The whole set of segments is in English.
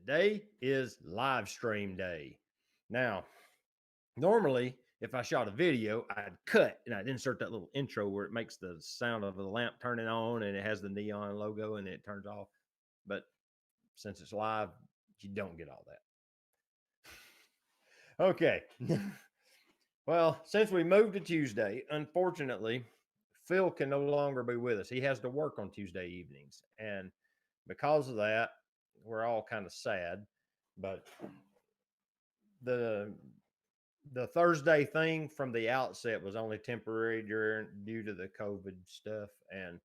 Today is live stream day. Now, normally, if I shot a video, I'd cut and I'd insert that little intro where it makes the sound of the lamp turning on and it has the neon logo and it turns off. But since it's live, you don't get all that. Okay. Well, since we moved to Tuesday, unfortunately, Phil can no longer be with us. He has to work on Tuesday evenings. And because of that, we're all kind of sad. But the the Thursday thing from the outset was only temporary due to the COVID stuff. And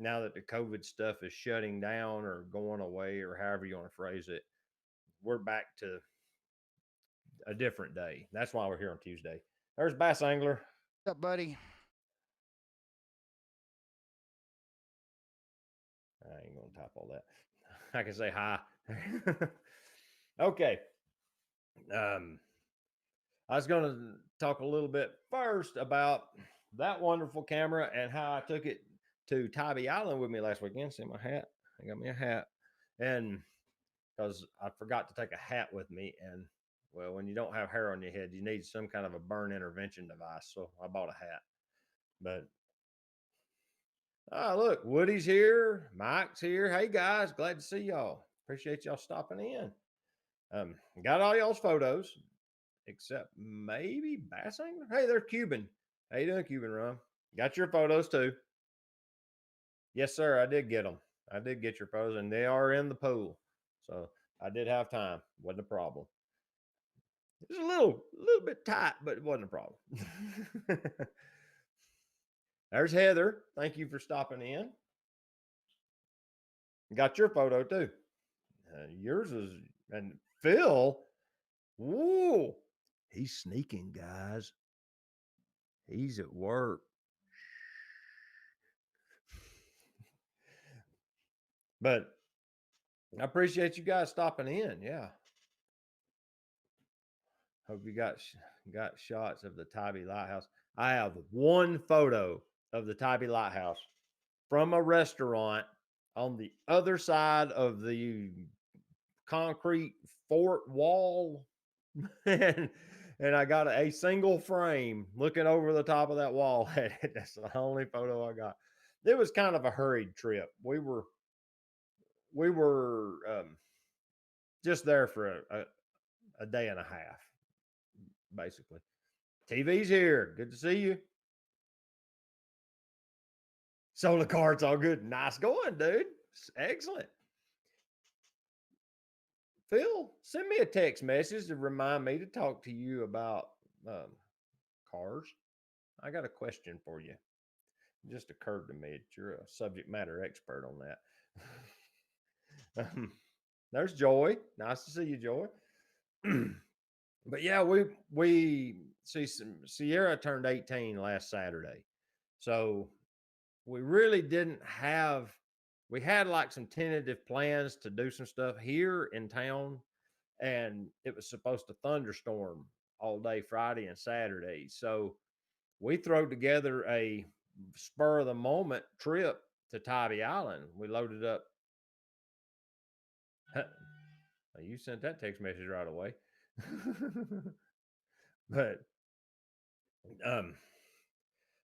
now that the COVID stuff is shutting down or going away, or however you want to phrase it, we're back to a different day. That's why we're here on Tuesday. There's Bass Angler. What's up, buddy? I ain't gonna type all that. I can say hi. Okay. Um, I was gonna talk a little bit first about that wonderful camera and how I took it to Tybee Island with me last weekend. See my hat? I got me a hat. And because I forgot to take a hat with me. And well, when you don't have hair on your head, you need some kind of a burn intervention device. So I bought a hat. But look, Woody's here, Mike's here. Hey guys, glad to see y'all. Appreciate y'all stopping in. Got all y'all's photos, except maybe Bass Angler. Hey, there's Cuban. How you doing, Cuban Rum? Got your photos too. Yes, sir. I did get them. I did get your photos, and they are in the pool. So I did have time. Wasn't a problem. It was a little bit tight, but it wasn't a problem. There's Heather. Thank you for stopping in. Got your photo too. Yours is, and Phil. Whoa, he's sneaking, guys. He's at work. But I appreciate you guys stopping in. Yeah. Hope you got shots of the Tybee Lighthouse. I have one photo of the Tybee Lighthouse from a restaurant on the other side of the concrete fort wall. and I got a single frame looking over the top of that wall. That's the only photo I got. It was kind of a hurried trip. We were just there for a day and a half, basically. TV's here. Good to see you. Solar cards all good. Nice going, dude. Excellent. Phil, send me a text message to remind me to talk to you about cars. I got a question for you. It just occurred to me that you're a subject matter expert on that. There's Joy. Nice to see you, Joy. But yeah, we see Sierra turned 18 last Saturday. So we really didn't have, we had like some tentative plans to do some stuff here in town, and it was supposed to thunderstorm all day Friday and Saturday. So we threw together a spur of the moment trip to Tybee Island. We loaded up. You sent that text message right away. But um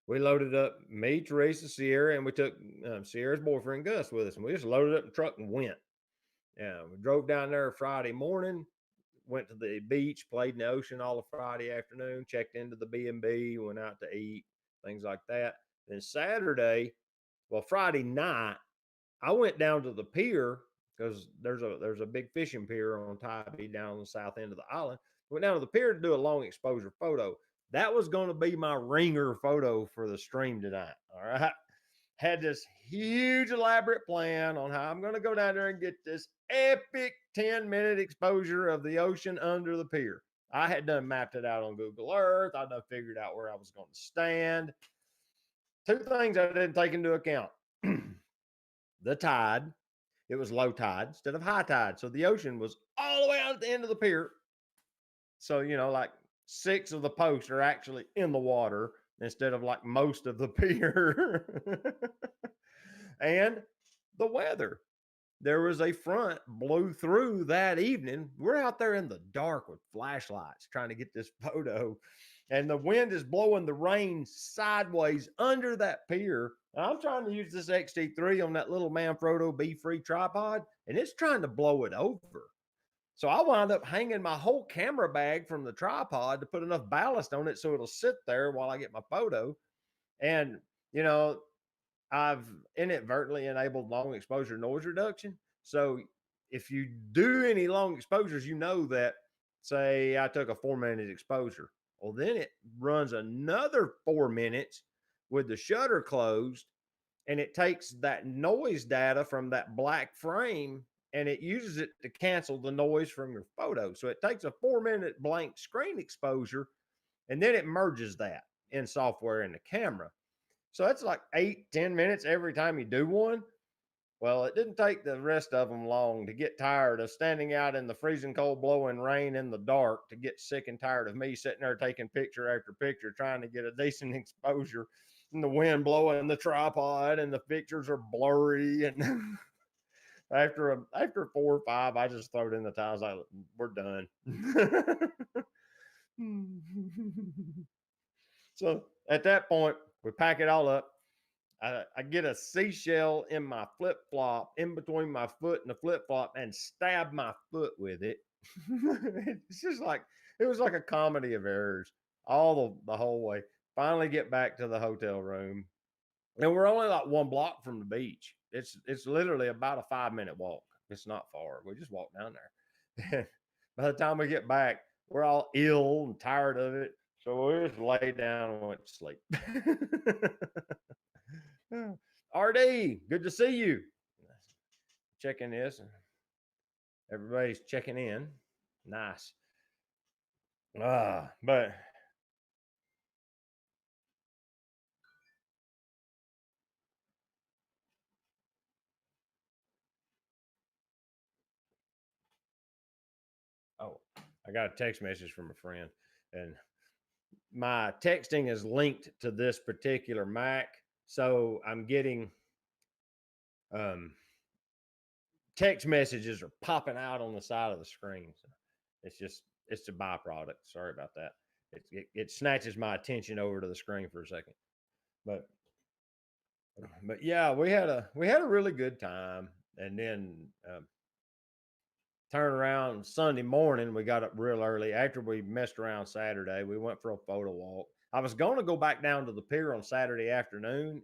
we loaded up me, Teresa, Sierra, and we took Sierra's boyfriend Gus with us, and we just loaded up the truck and went. Yeah, we drove down there Friday morning, went to the beach, played in the ocean all of Friday afternoon, checked into the B&B, went out to eat, things like that. Then Saturday, well, Friday night, I went down to the pier because there's a big fishing pier on Tybee down on the south end of the island. Went down to the pier to do a long exposure photo. That was going to be my ringer photo for the stream tonight. All right. Had this huge elaborate plan on how I'm going to go down there and get this epic 10-minute exposure of the ocean under the pier. I had done mapped it out on Google Earth. I done figured out where I was going to stand. Two things I didn't take into account. The tide. It was low tide instead of high tide. So the ocean was all the way out at the end of the pier. So, like 6 of the posts are actually in the water instead of like most of the pier. And the weather. there was a front blew through that evening. We're out there in the dark with flashlights trying to get this photo, and the wind is blowing the rain sideways under that pier. And I'm trying to use this XT3 on that little Manfrotto Be Free tripod, and it's trying to blow it over. So I wound up hanging my whole camera bag from the tripod to put enough ballast on it so it'll sit there while I get my photo. And, you know, I've inadvertently enabled long exposure noise reduction. So if you do any long exposures, you know that, say, I took a 4 minute exposure. Well, then it runs another 4 minutes with the shutter closed, and it takes that noise data from that black frame and it uses it to cancel the noise from your photo. So it takes a 4 minute blank screen exposure and then it merges that in software in the camera. So that's like 8-10 minutes every time you do one. Well, it didn't take the rest of them long to get tired of standing out in the freezing cold, blowing rain in the dark, to get sick and tired of me sitting there taking picture after picture, trying to get a decent exposure, and the wind blowing the tripod, and the pictures are blurry. And after 4 or 5, I just throw it in the towels. Like, we're done. So at that point, we pack it all up. I get a seashell in my flip flop, in between my foot and the flip flop, and stab my foot with it. It's just like, it was like a comedy of errors all the whole way. Finally, get back to the hotel room, and we're only like 1 block from the beach. It's literally about a 5 minute walk. It's not far. We just walk down there. By the time we get back, we're all ill and tired of it. So we just lay down and went to sleep. RD, good to see you. Checking this. Everybody's checking in. Nice. But oh, I got a text message from a friend, and my texting is linked to this particular Mac, so I'm getting text messages are popping out on the side of the screen. So it's a byproduct. Sorry about that. It snatches my attention over to the screen for a second. But yeah, we had a really good time, and then turn around Sunday morning. We got up real early after we messed around Saturday. We went for a photo walk. I was going to go back down to the pier on Saturday afternoon.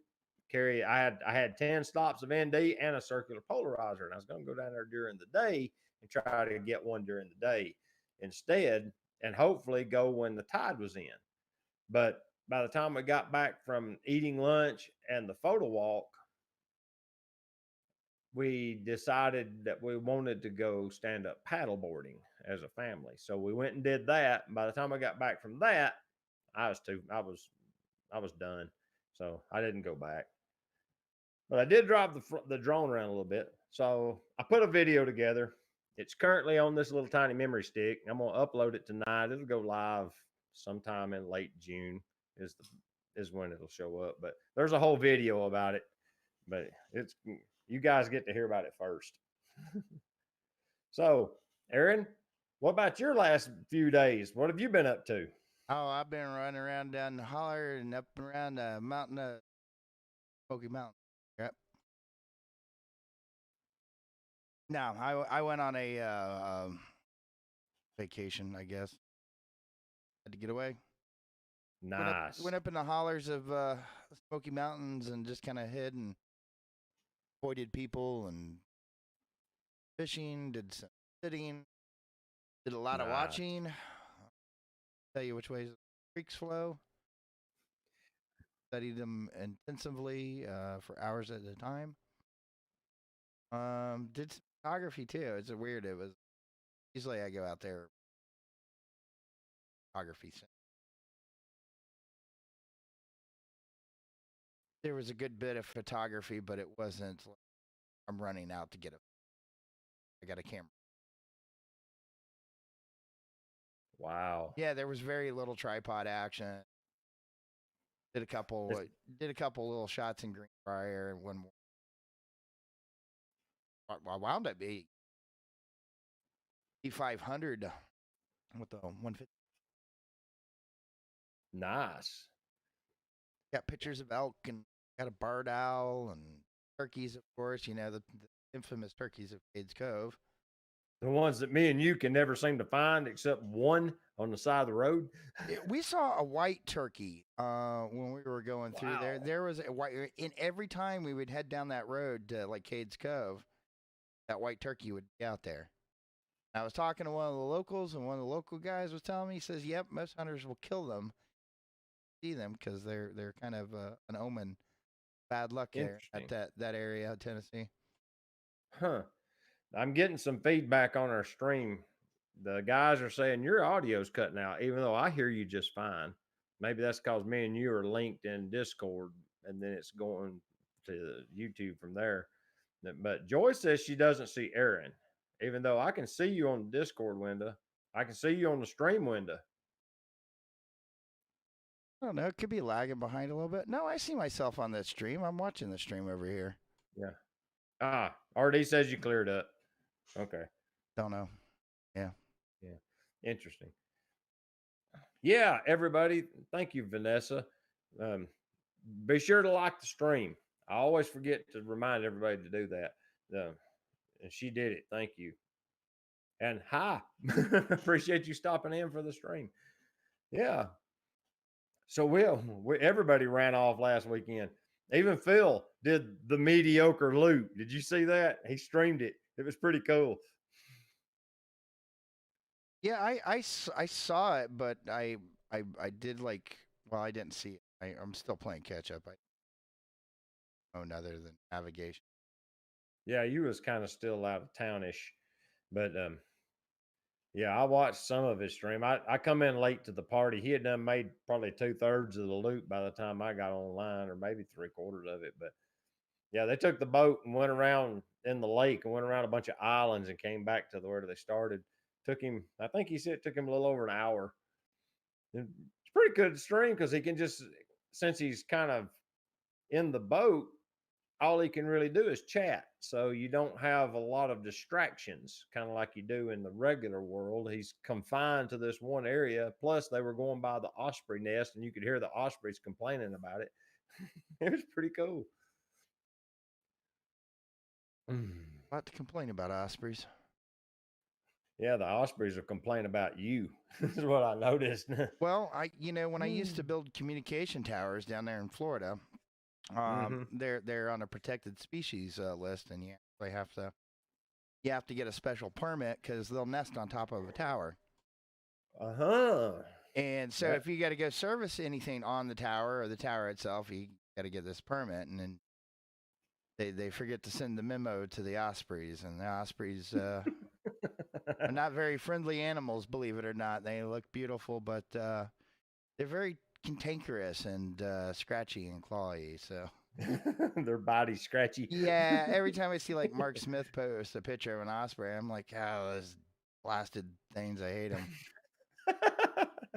I had 10 stops of ND and a circular polarizer, and I was going to go down there during the day and try to get one during the day instead, and hopefully go when the tide was in. But by the time we got back from eating lunch and the photo walk, we decided that we wanted to go stand up paddleboarding as a family. So we went and did that. And by the time I got back from that, I was done. So I didn't go back. But I did drive the drone around a little bit. So I put a video together. It's currently on this little tiny memory stick. I'm gonna upload it tonight. It'll go live sometime in late June is when it'll show up. But there's a whole video about it. But it's you guys get to hear about it first. So, Aaron, what about your last few days? What have you been up to? Oh, I've been running around down the holler and up and around the mountain, Smoky Mountain. Yep. No, I went on a vacation, I guess. Had to get away. Nice. Went up in the hollers of Smoky Mountains and just kind of hid and avoided people and fishing. Did some sitting. Did a lot of Nice. watching. Tell you which ways the creeks flow. Studied them intensively for hours at a time. Did photography too. It's a weird. It was usually I go out there photography. There was a good bit of photography, but it wasn't. I'm running out to get a. I got a camera. Wow. Yeah, there was very little tripod action. Did a couple. It's, Did a couple little shots in Greenbrier and one more. I wound up being 500 with the 150. Nice. Got pictures of elk and got a barred owl and turkeys, of course. The infamous turkeys of Cades Cove. The ones that me and you can never seem to find except one on the side of the road. We saw a white turkey when we were going through there. Wow. There was a white, and every time we would head down that road to like Cades Cove, that white turkey would be out there. I was talking to one of the locals, and one of the local guys was telling me, he says, "Yep, most hunters will kill them, see them, because they're kind of an omen, bad luck there at Interesting. that area of Tennessee." Huh. I'm getting some feedback on our stream. The guys are saying your audio's cutting out, even though I hear you just fine. Maybe that's because me and you are linked in Discord and then it's going to YouTube from there. But Joy says she doesn't see Aaron, even though I can see you on the Discord window. I can see you on the stream window. I don't know. It could be lagging behind a little bit. No, I see myself on that stream. I'm watching the stream over here. Yeah. Ah, RD says you cleared up. Okay. Don't know. Yeah. Yeah. Interesting. Yeah, everybody. Thank you, Vanessa. Um, be sure to like the stream. I always forget to remind everybody to do that. And she did it. Thank you. And hi. Appreciate you stopping in for the stream. Yeah. So everybody ran off last weekend. Even Phil did the mediocre loop. Did you see that? He streamed it. It was pretty cool. Yeah, I saw it, but I did like, well, I didn't see it. I'm still playing catch up. I own other than navigation. Yeah, you was kind of still out of townish, but yeah, I watched some of his stream. I come in late to the party. He had done made probably 2/3 of the loop by the time I got online, or maybe 3/4 of it. But yeah, they took the boat and went around in the lake and went around a bunch of islands and came back to where they started. Took him, I think he said it took him a little over an hour. And it's pretty good stream because he can just, since he's kind of in the boat, all he can really do is chat. So you don't have a lot of distractions, kind of like you do in the regular world. He's confined to this one area. Plus, they were going by the osprey nest, and you could hear the ospreys complaining about it. It was pretty cool. A lot to complain about, ospreys. Yeah, the ospreys will complain about you. This is what I noticed. Well, when I used to build communication towers down there in Florida, Mm-hmm. they're on a protected species list, and you have to get a special permit because they'll nest on top of a tower. Uh-huh. And so That if you got to go service anything on the tower or the tower itself, you got to get this permit, and then they forget to send the memo to the ospreys, and the ospreys are not very friendly animals, believe it or not. They look beautiful, but they're very cantankerous and scratchy and clawy. So their body's scratchy. yeah, every time I see like Mark Smith post a picture of an osprey, I'm like, oh, those blasted things, I hate them.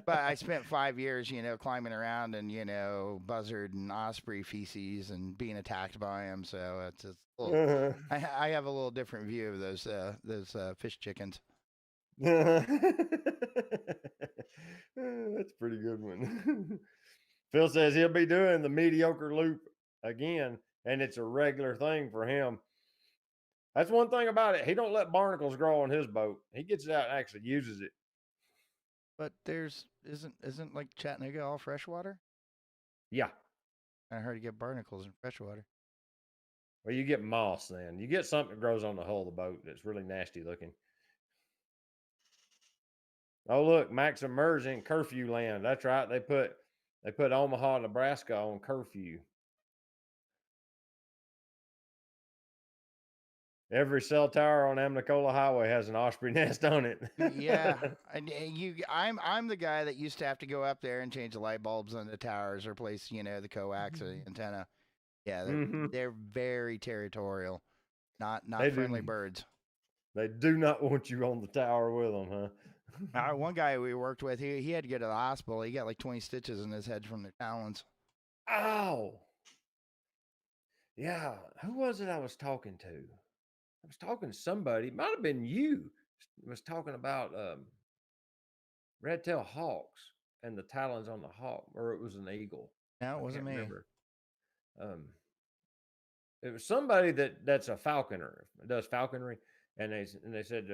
But I spent 5 years, climbing around and buzzard and osprey feces and being attacked by them. So it's a little. Uh-huh. I have a little different view of those fish chickens. That's a pretty good one. Phil says he'll be doing the mediocre loop again, and it's a regular thing for him. That's one thing about it. He don't let barnacles grow on his boat. He gets it out and actually uses it. But isn't like Chattanooga all freshwater? Yeah. I heard you get barnacles in freshwater. Well, you get moss then. You get something that grows on the hull of the boat that's really nasty looking. Oh, look, Max emerged in curfew land. That's right. They put Omaha, Nebraska on curfew. Every cell tower on Amnicola Highway has an osprey nest on it. Yeah, and I'm the guy that used to have to go up there and change the light bulbs on the towers, replace the coax or the antenna. Yeah, Mm-hmm. they're very territorial, not They friendly do. birds. They do not want you on the tower with them, huh? One guy we worked with, he had to go to the hospital. He got like 20 stitches in his head from the talons. Ow. Yeah. Who was it I was talking to? I was talking to somebody, it might have been you, was talking about red-tailed hawks and the talons on the hawk, or it was an eagle. No, it I wasn't can't me. remember. Um, it was somebody that's a falconer, does falconry, and they said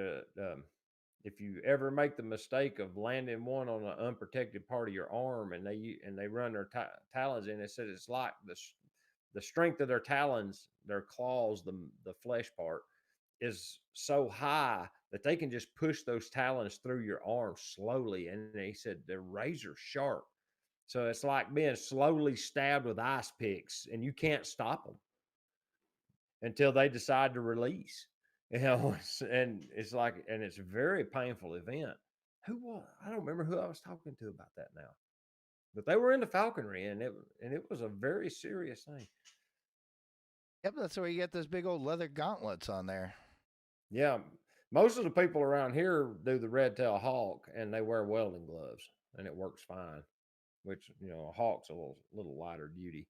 if you ever make the mistake of landing one on an unprotected part of your arm, and they run their talons in, it said it's like the strength of their talons, their claws, the flesh part is so high that they can just push those talons through your arm slowly. And they said they're razor sharp. So it's like being slowly stabbed with ice picks, and you can't stop them until they decide to release. You know, and it's like, and it's a very painful event. Who was? I don't remember who I was talking to about that now, but they were into falconry, and it was a very serious thing. Yep, that's where you get those big old leather gauntlets on there. Yeah, most of the people around here do the red-tailed hawk, and they wear welding gloves, and it works fine. Which a hawk's a little lighter duty.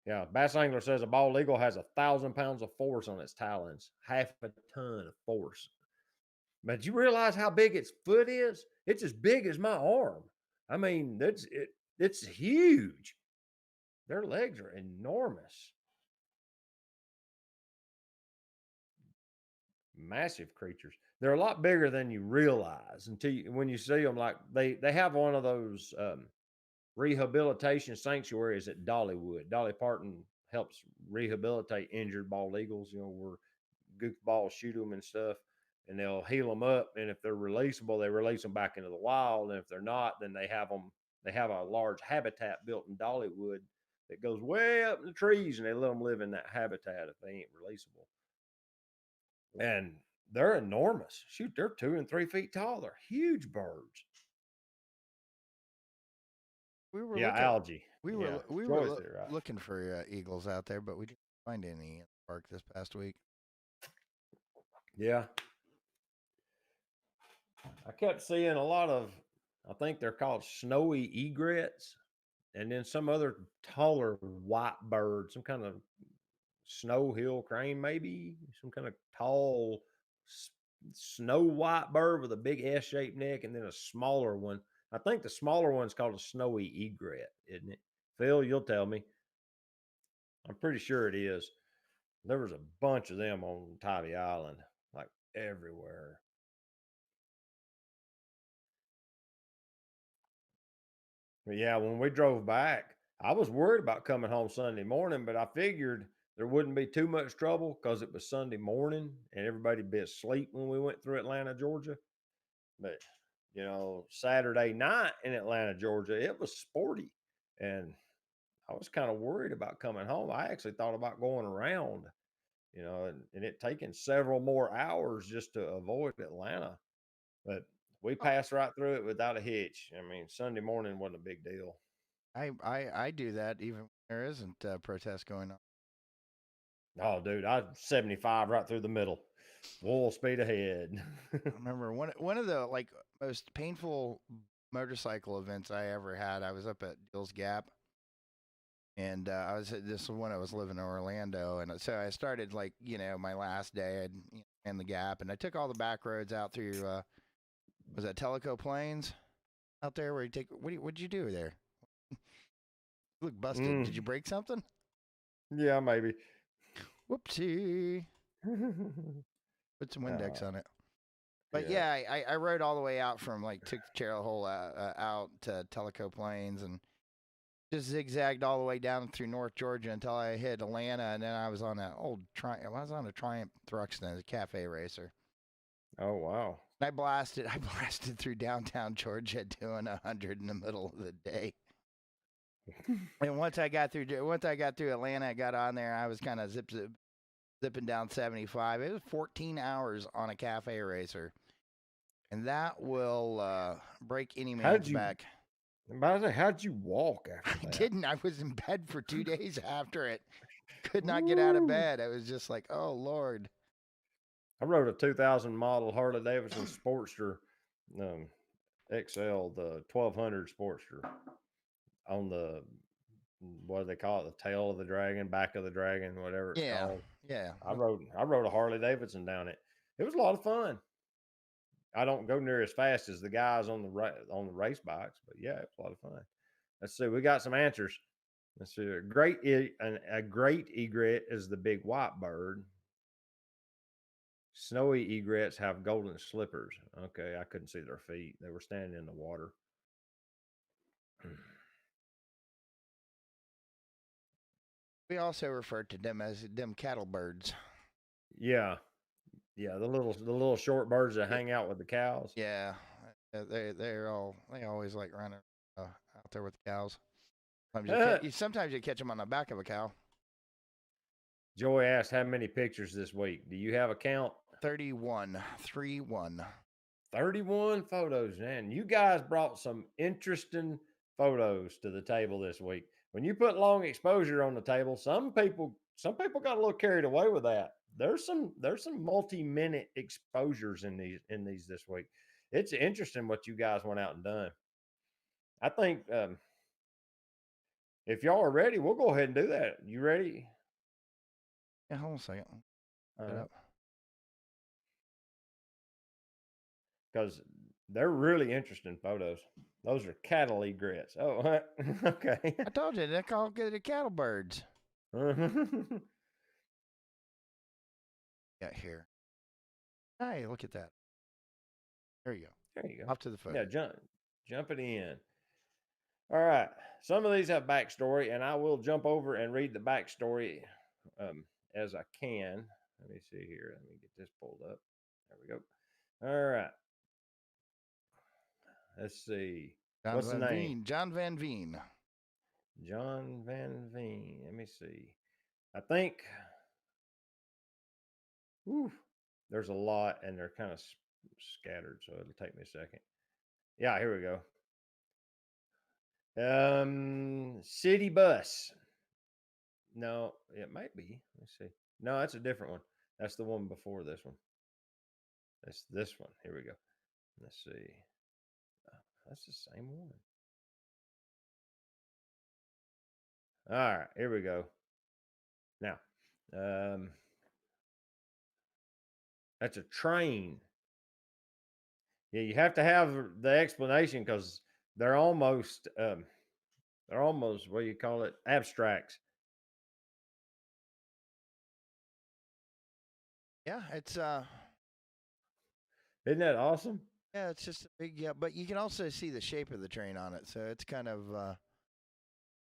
Yeah, bass angler says a bald eagle has 1,000 pounds of force on its talons, half a ton of force. But you realize how big its foot is? It's as big as my arm. I mean, that's it. It's huge. Their legs are enormous. Massive creatures. They're a lot bigger than you realize when you see them. Like they have one of those rehabilitation sanctuaries at Dollywood. Dolly Parton helps rehabilitate injured bald eagles. Where goofballs shoot them and stuff, and they'll heal them up. And if they're releasable, they release them back into the wild. And if they're not, then they have them. They have a large habitat built in Dollywood that goes way up in the trees, and they let them live in that habitat if they ain't releasable. And they're enormous. Shoot, they're 2 and 3 feet tall. They're huge birds. We were Yeah, looking. algae. We Yeah, were we were Joy's there, right? looking for eagles out there, but we didn't find any in the park this past week. Yeah. I kept seeing a lot of, I think they're called snowy egrets, and then some other taller white bird, some kind of snow hill crane, maybe some kind of tall snow white bird with a big S-shaped neck, and then a smaller one. I think the smaller one's called a snowy egret, isn't it? Phil, you'll tell me. I'm pretty sure it is. There was a bunch of them on Tybee Island, like everywhere. But yeah, when we drove back, I was worried about coming home Sunday morning, but I figured there wouldn't be too much trouble because it was Sunday morning and everybody'd be asleep when we went through Atlanta, Georgia. But Saturday night in Atlanta, Georgia, it was sporty, and I was kind of worried about coming home. I actually thought about going around, and it taking several more hours just to avoid Atlanta. But we Oh, passed right through it without a hitch. I mean, Sunday morning wasn't a big deal. I do that even when there isn't a protest going on. Oh, dude, I 75 right through the middle, full speed ahead. I remember one of the most painful motorcycle events I ever had. I was up at Dill's Gap, and this was when I was living in Orlando, and so I started my last day in the Gap, and I took all the back roads out through was that Tellico Plains out there where you take what'd you do there? You look busted. Did you Mm, break something? yeah, maybe. Whoopsie. Put some Windex uh, on it. But yeah. yeah, I rode all the way out from took the Chariot Hole out to Tellico Plains and just zigzagged all the way down through North Georgia until I hit Atlanta, and then I was on I was on a Triumph Thruxton, a cafe racer. Oh, wow. I blasted through downtown Georgia doing 100 in the middle of the day. And once I got through Atlanta, I got on there. I was kind of zipping down 75. It was 14 hours on a cafe racer, and that will break any How man's did you, back. by the way, how did you walk after I that? didn't. I was in bed for 2 days after it. Could not get out of Woo. bed. I was just like, oh Lord. I rode a 2000 model Harley Davidson Sportster XL, the 1200 Sportster on the what do they call it? The tail of the dragon, back of the dragon, whatever it's Yeah, called. yeah. I rode a Harley Davidson down it. It was a lot of fun. I don't go near as fast as the guys on the race bikes, but yeah, it's a lot of fun. Let's see. We got some answers. Let's see. A great egret is the big white bird. Snowy egrets have golden slippers. Okay, I couldn't see their feet. They were standing in the water. We also refer to them as them cattle birds. Yeah, yeah. The little short birds that Yeah, hang out with the cows. yeah. They always like running out there with the cows. Sometimes you catch them on the back of a cow. Joy asked, "How many pictures this week? Do you have a count?" 31, 3-1. 31 photos, man. You guys brought some interesting photos to the table this week. When you put long exposure on the table, some people got a little carried away with that. There's some multi-minute exposures in these this week. It's interesting what you guys went out and done. I think if y'all are ready, we'll go ahead and do that. You ready? Yeah, hold on a second. Set up. Because they're really interesting photos. Those are cattle egrets. Oh, okay. I told you they're called the cattle birds. Yeah, here. Hey, look at that. There you go. There you go. Off to the photo. Yeah, jump it in. All right. Some of these have backstory, and I will jump over and read the backstory as I can. Let me see here. Let me get this pulled up. There we go. All right. Let's see. What's the name? John Van Veen. John Van Veen. Let me see. I think. Whew, there's a lot, and they're kind of scattered, so it'll take me a second. Yeah, here we go. City bus. No, it might be. Let's see. No, that's a different one. That's the one before this one. That's this one. Here we go. Let's see. That's the same one. All right, here we go. Now, that's a train. Yeah, you have to have the explanation because they're almost what do you call it? Abstracts. Yeah, it's Isn't that awesome? yeah, it's just a big but you can also see the shape of the train on it, so it's kind of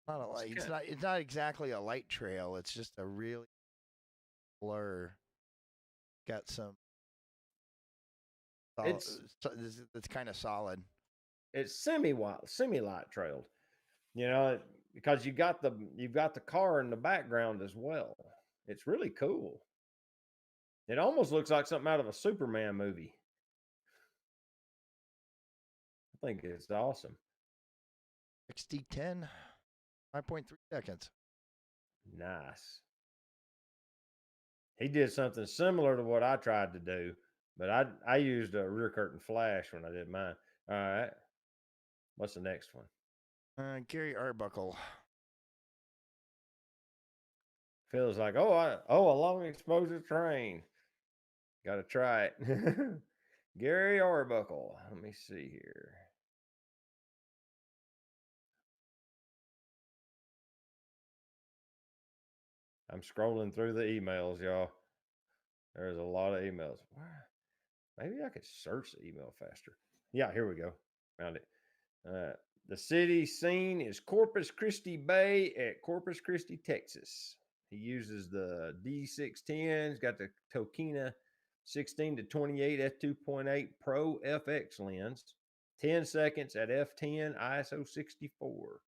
not a light. It's not exactly a light trail. It's just a really blur. Got some solid, it's kind of solid. It's semi-light trailed. Because you've got the car in the background as well. It's really cool. It almost looks like something out of a Superman movie. I think it's awesome. XD10, 5.3 seconds. Nice. He did something similar to what I tried to do, but I used a rear curtain flash when I did mine. All right. What's the next one? Gary Arbuckle. Feels like a long exposure train. Got to try it. Gary Arbuckle. Let me see here. I'm scrolling through the emails, y'all. There's a lot of emails. Maybe I could search the email faster. Yeah, here we go. Found it. The city scene is Corpus Christi Bay at Corpus Christi, Texas. He uses the D610. He's got the Tokina 16 to 28 f2.8 Pro FX lens, 10 seconds at f10 ISO 64.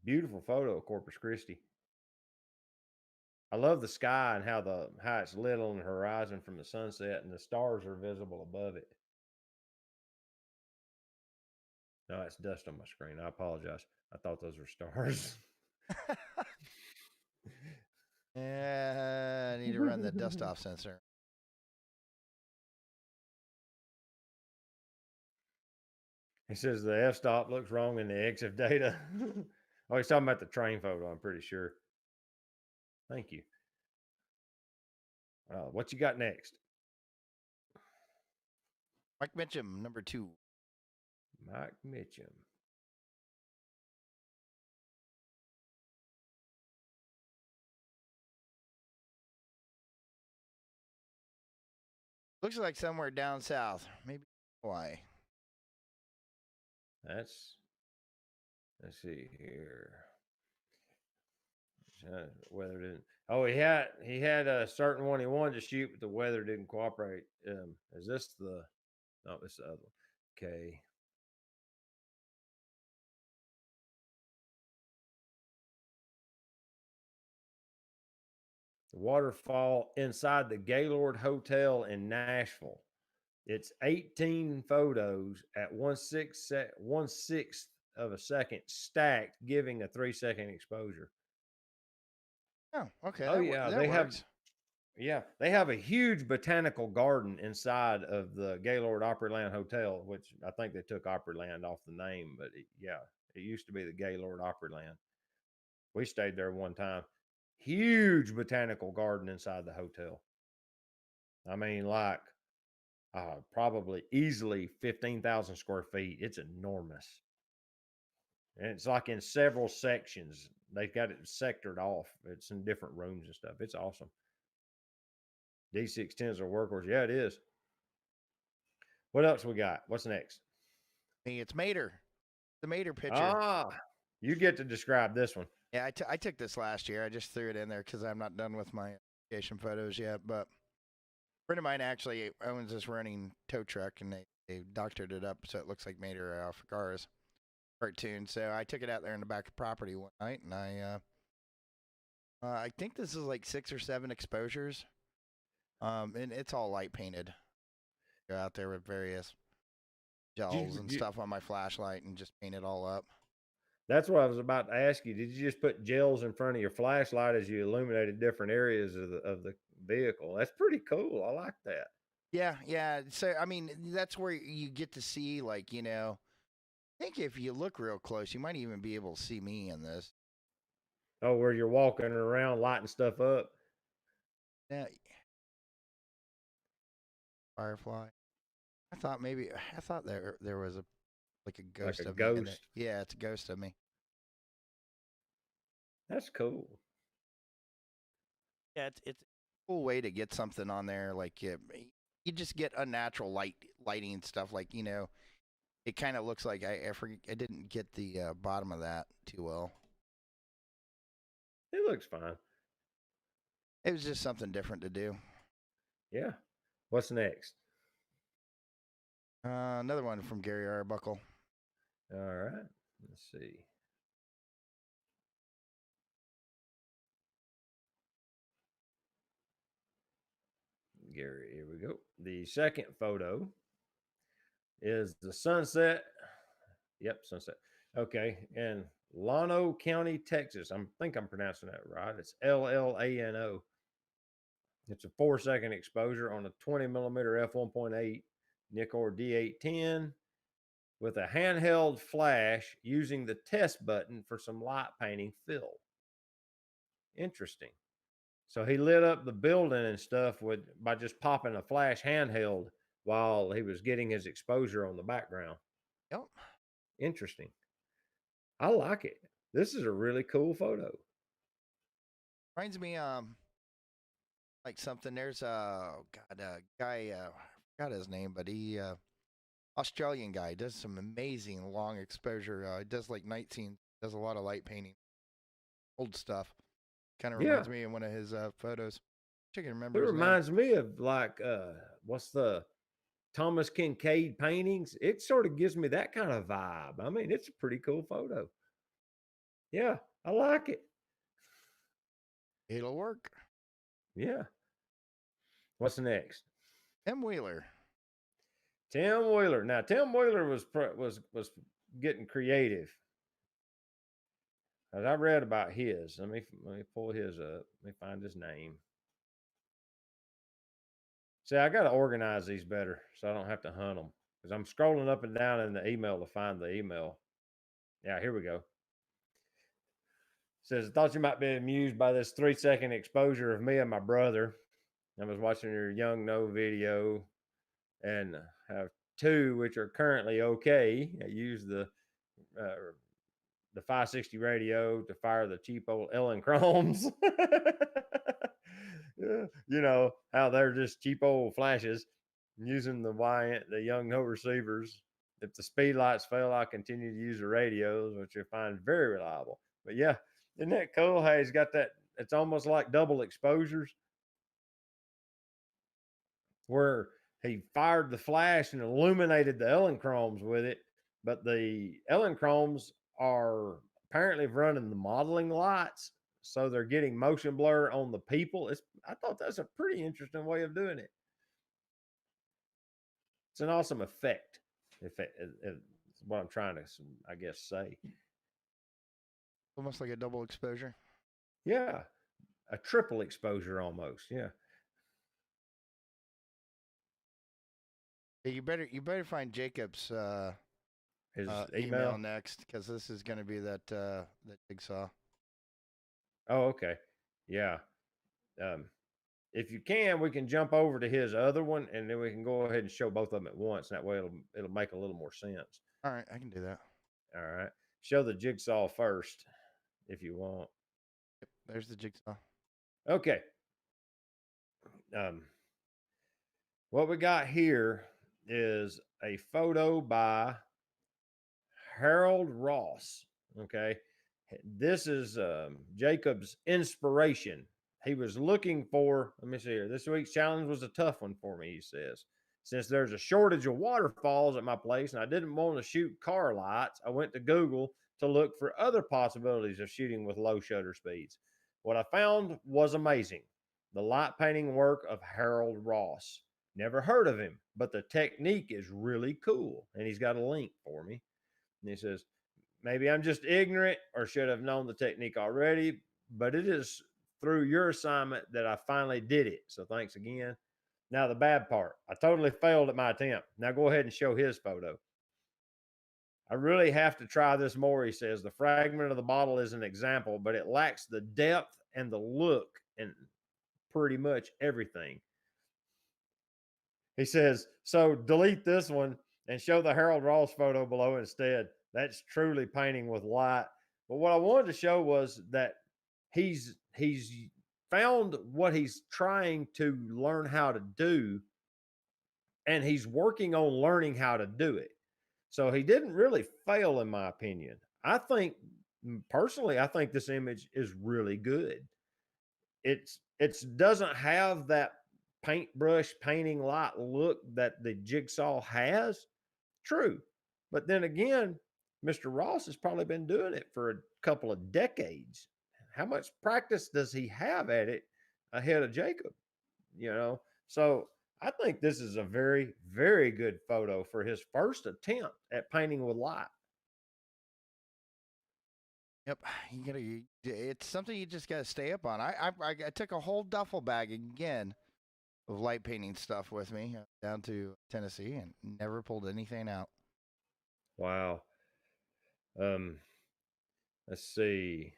Beautiful photo of Corpus Christi. I love the sky and how it's lit on the horizon from the sunset, and the stars are visible above it. No, it's dust on my screen. I apologize. I thought those were stars. Yeah, I need to run the dust off sensor. He says the f-stop looks wrong in the exif data. Oh, he's talking about the train photo, I'm pretty sure. Thank you. What you got next? Mike Mitchum, number 2. Mike Mitchum. Looks like somewhere down south, maybe Hawaii. Let's see here. Weather didn't. Oh, he had a certain one he wanted to shoot, but the weather didn't cooperate. Is this the? No, this the other one. Okay. The waterfall inside the Gaylord Hotel in Nashville. It's 18 photos at 1/6 of a second stacked, giving a 3-second exposure. Oh, okay. Oh yeah, that works. They have a huge botanical garden inside of the Gaylord Opryland Hotel, which I think they took Opryland off the name, but it used to be the Gaylord Opryland. We stayed there one time. Huge botanical garden inside the hotel. I mean, like probably easily 15,000 square feet. It's enormous. And it's like in several sections. They've got it sectored off. It's in different rooms and stuff. It's awesome. D610s are workhorse. Yeah, it is. What else we got? What's next? Hey, it's Mater. The Mater picture. Ah, you get to describe this one. Yeah, I took this last year. I just threw it in there because I'm not done with my vacation photos yet. But a friend of mine actually owns this running tow truck, and they doctored it up so it looks like Mater off of Cars cartoon. So I took it out there in the back of property one night, and I think this is like 6 or 7 exposures, and it's all light painted. Go out there with various gels and stuff on my flashlight and just paint it all up. That's what I was about to ask you. Did you just put gels in front of your flashlight as you illuminated different areas of the vehicle? That's pretty cool. I like that. Yeah. So I mean, that's where you get to see, like, I think if you look real close, you might even be able to see me in this. Oh, where you're walking around lighting stuff up. Yeah. Firefly. I thought there was a ghost Like a of me in there. ghost. Yeah, it's a ghost of me. That's cool. Yeah, it's a cool way to get something on there. Like you just get unnatural lighting and stuff. Like, it kind of looks like I didn't get the bottom of that too well. It looks fine. It was just something different to do. Yeah. What's next? Another one from Gary Arbuckle. All right. Let's see. Gary, here we go. The second photo is the sunset. Yep, sunset. Okay, in Llano County, Texas. I think I'm pronouncing that right. It's Llano. It's a 4-second exposure on a 20 millimeter f1.8 Nikkor D810 with a handheld flash using the test button for some light painting fill. Interesting. So he lit up the building and stuff by just popping a flash handheld while he was getting his exposure on the background. Yep. Interesting. I like it. This is a really cool photo. Reminds me like something. There's a guy, I forgot his name, but he Australian guy, does some amazing long exposure. He does like night scenes, does a lot of light painting, old stuff. Kind of reminds me of one of his photos. I can remember It his name. reminds me of like what's the Thomas Kincaid paintings? It sort of gives me that kind of vibe. I mean, it's a pretty cool photo. Yeah, I like it. It'll work. Yeah. What's next? Tim Wheeler. Tim Wheeler. Now, Tim Wheeler was getting creative. As I read about his, let me pull his up. Let me find his name. See, I got to organize these better so I don't have to hunt them because I'm scrolling up and down in the email to find the email. Yeah, here we go. Says, I thought you might be amused by this 3-second exposure of me and my brother. I was watching your Young No video and have two which are currently okay. I use the 560 radio to fire the cheap old Ellen Chromes. You know how they're just cheap old flashes. Using the Young No receivers. If the speed lights fail, I continue to use the radios, which I find very reliable. But yeah, isn't that cool how he's got that? It's almost like double exposures where he fired the flash and illuminated the Ellen Chromes with it. But the Ellen Chromes are apparently running the modeling lights, so they're getting motion blur on the people. I thought that's a pretty interesting way of doing it. It's an awesome effect. If it's what I'm trying to, I guess, say. Almost like a double exposure. Yeah, a triple exposure almost. Yeah. Yeah, you better find Jacob's His email email. next, because this is going to be that jigsaw. Oh, okay. Yeah. Um, if you can, we can jump over to his other one, and then we can go ahead and show both of them at once. That way, it'll make a little more sense. All right, I can do that. All right. Show the jigsaw first, if you want. Yep, there's the jigsaw. Okay. What we got here is a photo by Harold Ross. Okay. This is Jacob's inspiration. He was looking for, let me see here. This week's challenge was a tough one for me, he says. Since there's a shortage of waterfalls at my place and I didn't want to shoot car lights, I went to Google to look for other possibilities of shooting with low shutter speeds. What I found was amazing. The light painting work of Harold Ross. Never heard of him, but the technique is really cool. And he's got a link for me. And he says, maybe I'm just ignorant or should have known the technique already, but it is through your assignment that I finally did it. So thanks again. Now, the bad part, I totally failed at my attempt. Now, go ahead and show his photo. I really have to try this more, he says. The fragment of the bottle is an example, but it lacks the depth and the look and pretty much everything. He says, so delete this one and show the Harold Ross photo below instead. That's truly painting with light. But what I wanted to show was that he's found what he's trying to learn how to do, and he's working on learning how to do it. So he didn't really fail, in my opinion. I think personally, I think this image is really good. It's doesn't have that paintbrush painting light look that the jigsaw has. True. But then again, Mr. Ross has probably been doing it for a couple of decades. How much practice does he have at it ahead of Jacob? You know, so I think this is a very, very good photo for his first attempt at painting with light. Yep, it's something you just gotta stay up on. I took a whole duffel bag again of light painting stuff with me down to Tennessee and never pulled anything out. Wow. Um, let's see.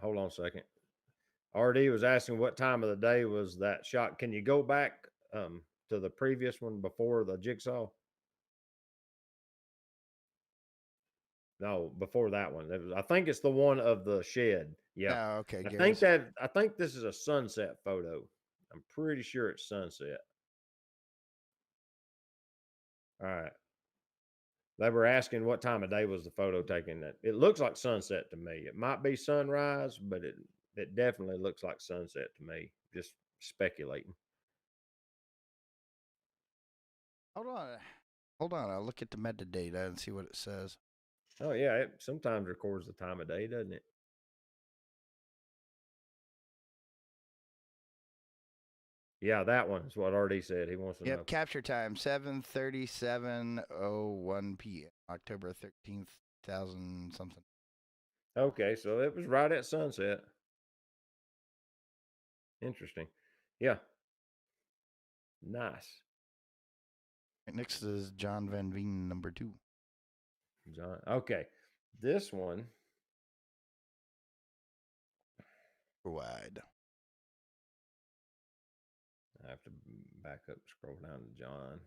Hold on a second. RD was asking what time of the day was that shot. Can you go back to the previous one before the jigsaw? No, before that one. I think it's the one of the shed. Yeah. Oh, okay, I think this is a sunset photo. I'm pretty sure it's sunset. All right. They were asking what time of day was the photo taken. That it looks like sunset to me. It might be sunrise, but it definitely looks like sunset to me. Just speculating. Hold on. I'll look at the metadata and see what it says. Oh yeah, it sometimes records the time of day, doesn't it? Yeah, that one is what RD said. He wants to know. Yep, capture time 7:37:01 p.m. October 13th, 2000 something. Okay, so it was right at sunset. Interesting. Yeah. Nice. Right next is John Van Veen, number 2. John. Okay. This one, Wide. I have to back up, scroll down to John.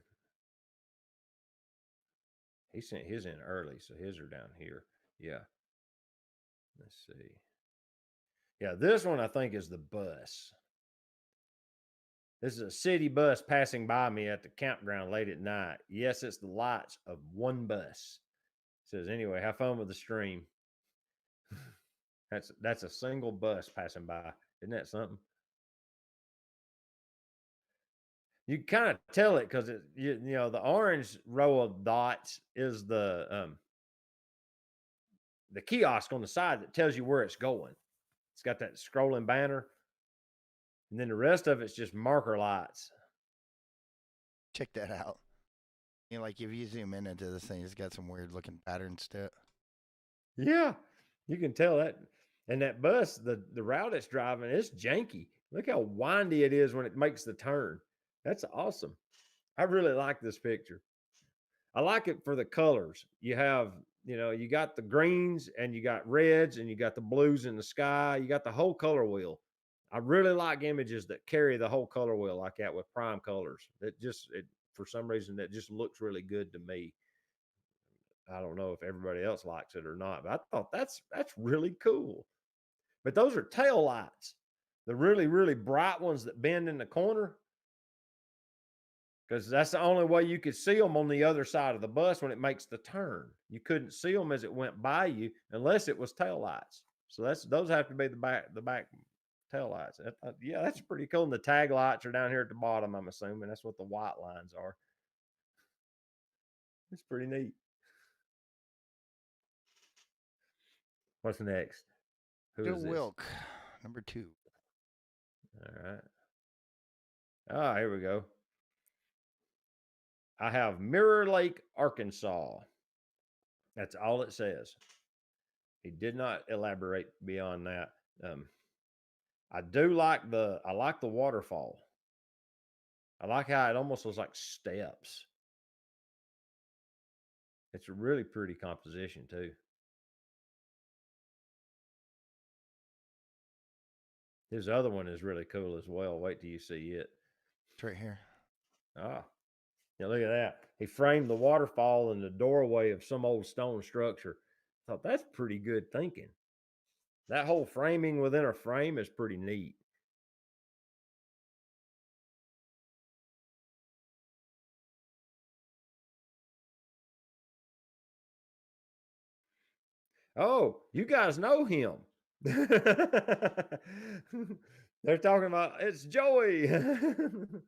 He sent his in early, so his are down here. Yeah. Let's see. Yeah, this one I think is the bus. This is a city bus passing by me at the campground late at night. Yes, it's the lights of one bus. It says, anyway, have fun with the stream. That's a single bus passing by. Isn't that something? You kind of tell it because you know the orange row of dots is the kiosk on the side that tells you where it's going. It's got that scrolling banner, and then the rest of it's just marker lights. Check that out. You know, like if you zoom in into this thing, it's got some weird looking patterns to it. Yeah, you can tell that. And that bus, the route it's driving, it's janky. Look how windy it is when it makes the turn. That's awesome. I really like this picture. I like it for the colors. You have, you got the greens and you got reds and you got the blues in the sky. You got the whole color wheel. I really like images that carry the whole color wheel like that with prime colors. For some reason, that just looks really good to me. I don't know if everybody else likes it or not, but I thought that's really cool. But those are tail lights, the really, really bright ones that bend in the corner, because that's the only way you could see them on the other side of the bus when it makes the turn. You couldn't see them as it went by you unless it was tail lights. So those have to be the back tail lights. Yeah, that's pretty cool. And the tag lights are down here at the bottom. I'm assuming that's what the white lines are. It's pretty neat. What's next? Who Joe is this? Wilk, number 2. All right. Ah, here we go. I have Mirror Lake, Arkansas. That's all it says. He did not elaborate beyond that. I like the waterfall. I like how it almost looks like steps. It's a really pretty composition too. His other one is really cool as well. Wait till you see it. It's right here. Ah, yeah, look at that. He framed the waterfall in the doorway of some old stone structure. I thought that's pretty good thinking. That whole framing within a frame is pretty neat. Oh, you guys know him. They're talking about it's Joey. Should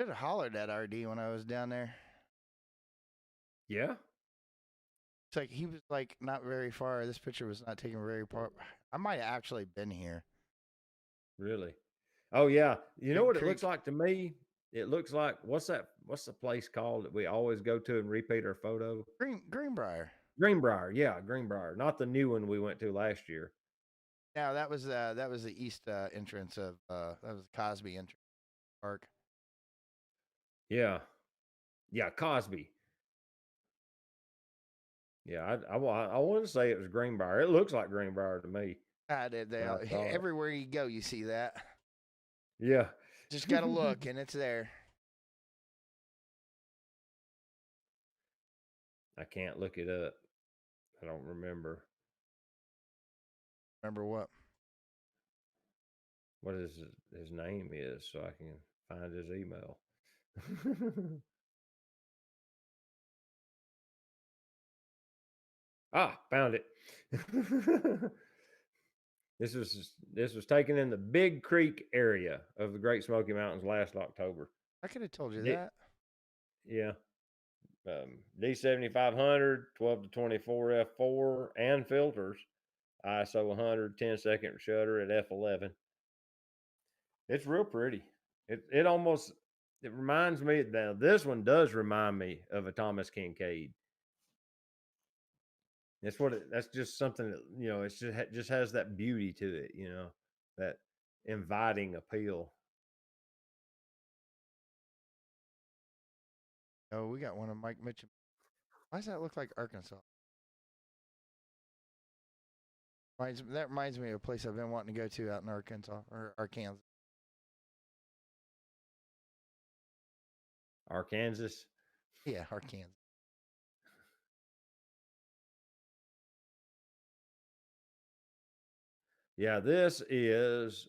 have hollered at RD when I was down there. Yeah, It's like he was like not very far. This picture was not taken very far. I might have actually been here. really. Oh yeah. You know Big what it looks Creek. like to me? It looks like what's that? What's the place called that we always go to and repeat our photo? Greenbrier. Greenbrier. Yeah, Greenbrier. Not the new one we went to last year. Now that was the east entrance of that was the Cosby entrance park. Yeah, yeah, Cosby. Yeah, I want to say it was Greenbrier. It looks like Greenbrier to me. When I saw it. Everywhere you go, you see that. Yeah. Just gotta look, and it's there. I can't look it up. I don't remember. Remember what? What his name is so I can find his email. Found it. This was taken in the Big Creek area of the Great Smoky Mountains last October. I could have told you D- that. yeah. D7500, 12 to 24 f4 and filters, ISO 100, 10-second shutter at f11. It's real pretty. It reminds me. Now this one does remind me of a Thomas Kincaid. That's what that's just something that, it's just has that beauty to it, that inviting appeal. Oh, we got one of Mike Mitchell. Why does that look like Arkansas? That reminds me of a place I've been wanting to go to out in Arkansas or Arkansas. Arkansas. Yeah, Arkansas. Yeah, this is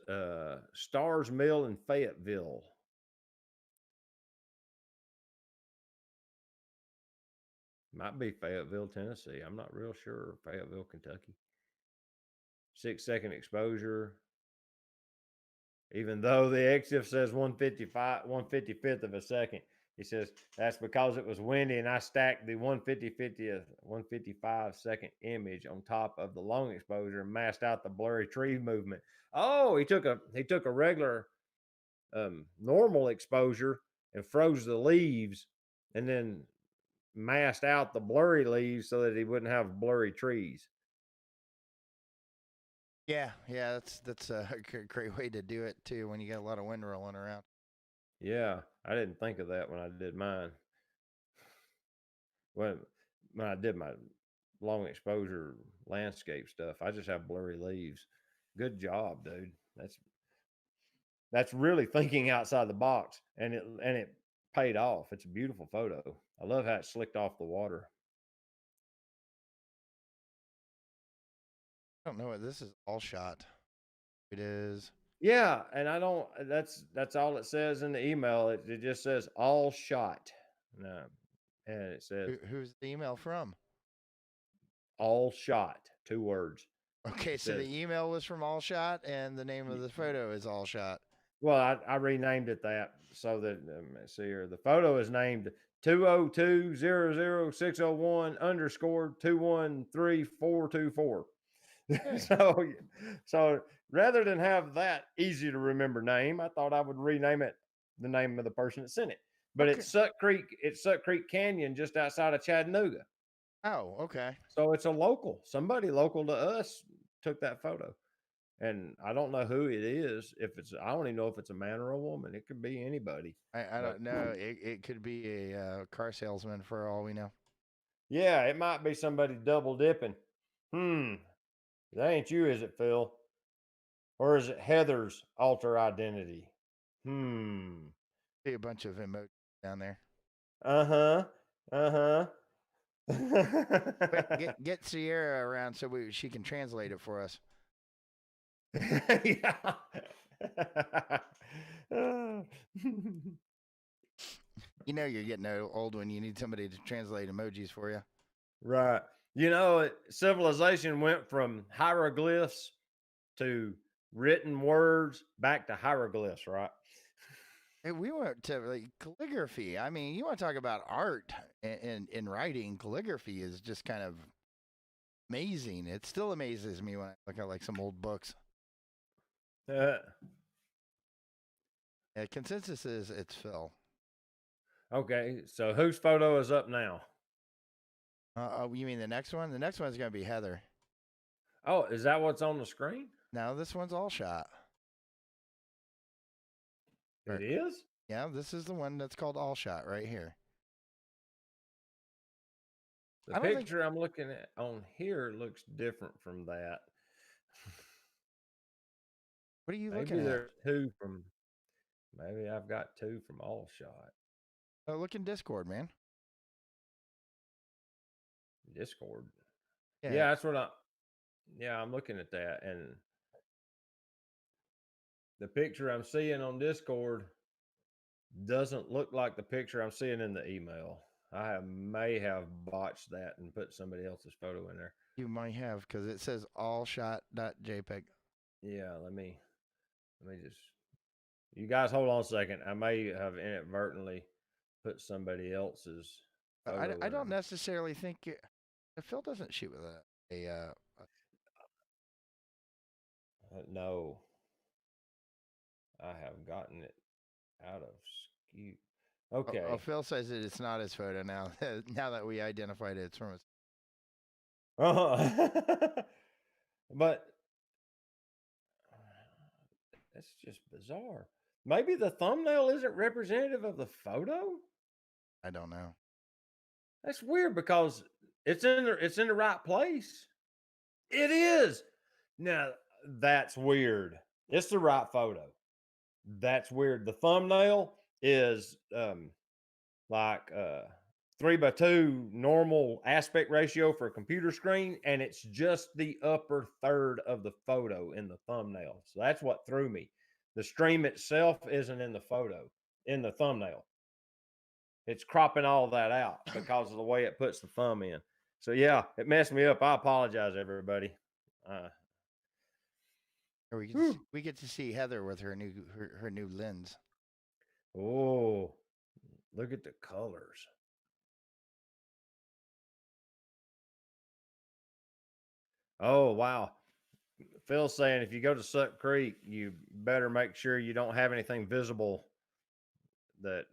Stars Mill in Fayetteville. Might be Fayetteville, Tennessee. I'm not real sure. Fayetteville, Kentucky. 6-second exposure. Even though the EXIF says 155, 155th of a second, he says that's because it was windy and I stacked the 155 second image on top of the long exposure and masked out the blurry tree movement. Oh, he took a regular normal exposure and froze the leaves and then masked out the blurry leaves so that he wouldn't have blurry trees. Yeah, that's a great way to do it too when you got a lot of wind rolling around. Yeah, I didn't think of that when I did mine. When I did my long exposure landscape stuff, I just have blurry leaves. Good job, dude. That's really thinking outside the box, and it paid off. It's a beautiful photo. I love how it slicked off the water. I don't know what this is all shot. It is. Yeah, and I don't. That's all it says in the email. It just says all shot. No, and it says Who's the email from? all shot. 2 words. Okay, It so the says. email was from All Shot, and the name of the photo is All Shot. Well, I renamed it that so that let's see here. The photo is named 202-00601 underscore 213424. Okay. so rather than have that easy to remember name, I thought I would rename it the name of the person that sent it. But Okay. It's Suck Creek Canyon just outside of Chattanooga. Oh, okay. So it's a local, somebody local to us took that photo. And I don't know who it is. I don't even know if it's a man or a woman. It could be anybody. I But don't know. It could be a car salesman for all we know. yeah, it might be somebody double dipping. That ain't you, is it, Phil? Or is it Heather's alter identity? See a bunch of emojis down there. Uh-huh. Uh-huh. Quick, get Sierra around so she can translate it for us. Yeah. You know you're getting old when you need somebody to translate emojis for you. Right. Civilization went from hieroglyphs to written words back to hieroglyphs, right? Hey, we went to like calligraphy. I mean, you want to talk about art and writing. Calligraphy is just kind of amazing. It still amazes me when I look at like some old books. Uh, Consensus is it's Phil. okay, so whose photo is up now? Oh, you mean the next one? The next one's going to be Heather. Oh, is that what's on the screen? No, this one's all shot. It is? Yeah, this is the one that's called all shot right here. The picture I'm looking at on here looks different from that. What are you looking at? There's two from. Maybe I've got two from all shot. Oh, look in Discord, man. Discord. Yeah. Yeah, that's what I. Yeah, I'm looking at that, and the picture I'm seeing on Discord doesn't look like the picture I'm seeing in the email. May have botched that and put somebody else's photo in there. You might have because it says allshot.jpg. Yeah, let me just. You guys hold on a second. I may have inadvertently put somebody else's photo I in don't there. necessarily think Phil doesn't shoot with a No, I have gotten it out of skew. Okay. Phil says that it's not his photo now. Now that we identified it, it's from his. But that's just bizarre. Maybe the thumbnail isn't representative of the photo. I don't know. That's weird because it's in the right place. It is. Now that's weird. It's the right photo. That's weird. The thumbnail is like 3:2 normal aspect ratio for a computer screen, and it's just the upper third of the photo in the thumbnail. So that's what threw me. The stream itself isn't in the photo, in the thumbnail. It's cropping all that out because of the way it puts the thumb in. So yeah, it messed me up. I apologize, everybody. Uh, Or we get to see Heather with her new lens. oh, look at the colors. Oh wow. Phil's saying if you go to Suck Creek, you better make sure you don't have anything visible that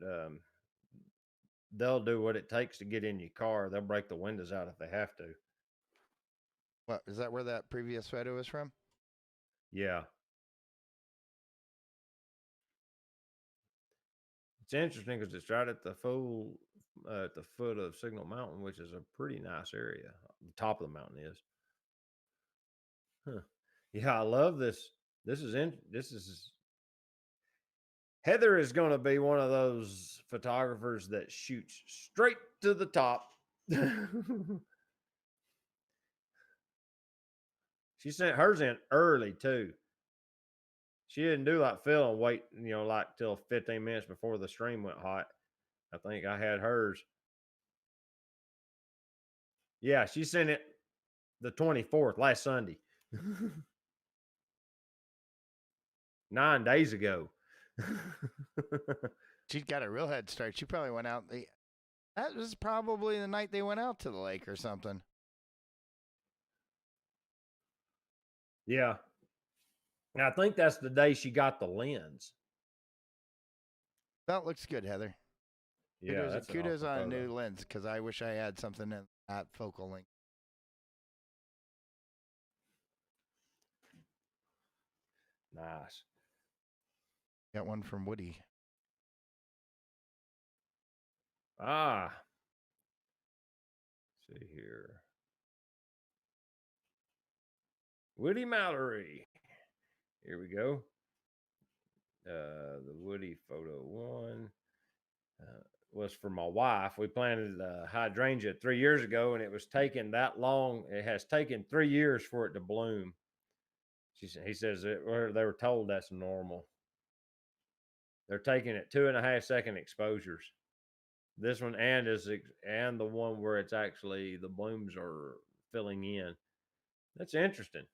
they'll do what it takes to get in your car. They'll break the windows out if they have to. What is that? Where that previous photo is from? Yeah. It's interesting because it's right at the at the foot of Signal Mountain, which is a pretty nice area. The top of the mountain is. Huh. Yeah, I love this. This is Heather is going to be one of those photographers that shoots straight to the top. She sent hers in early too. She didn't do like Phil and wait, like till 15 minutes before the stream went hot. I think I had hers. Yeah, she sent it the 24th, last Sunday. 9 days ago. She's got a real head start. She probably went out. That was probably the night they went out to the lake or something. Yeah. And I think that's the day she got the lens. That looks good, Heather. Yeah, that's an kudos awesome on a photo. new lens because I wish I had something in that focal length. Nice. Got one from Woody. Ah. Let's see here. Woody Mallory. Here we go. The Woody photo one was for my wife. We planted hydrangea 3 years ago, and it was taking that long. It has taken 3 years for it to bloom. He says they were told that's normal. They're taking it 2.5-second exposures. This one and the one where it's actually the blooms are filling in. That's interesting.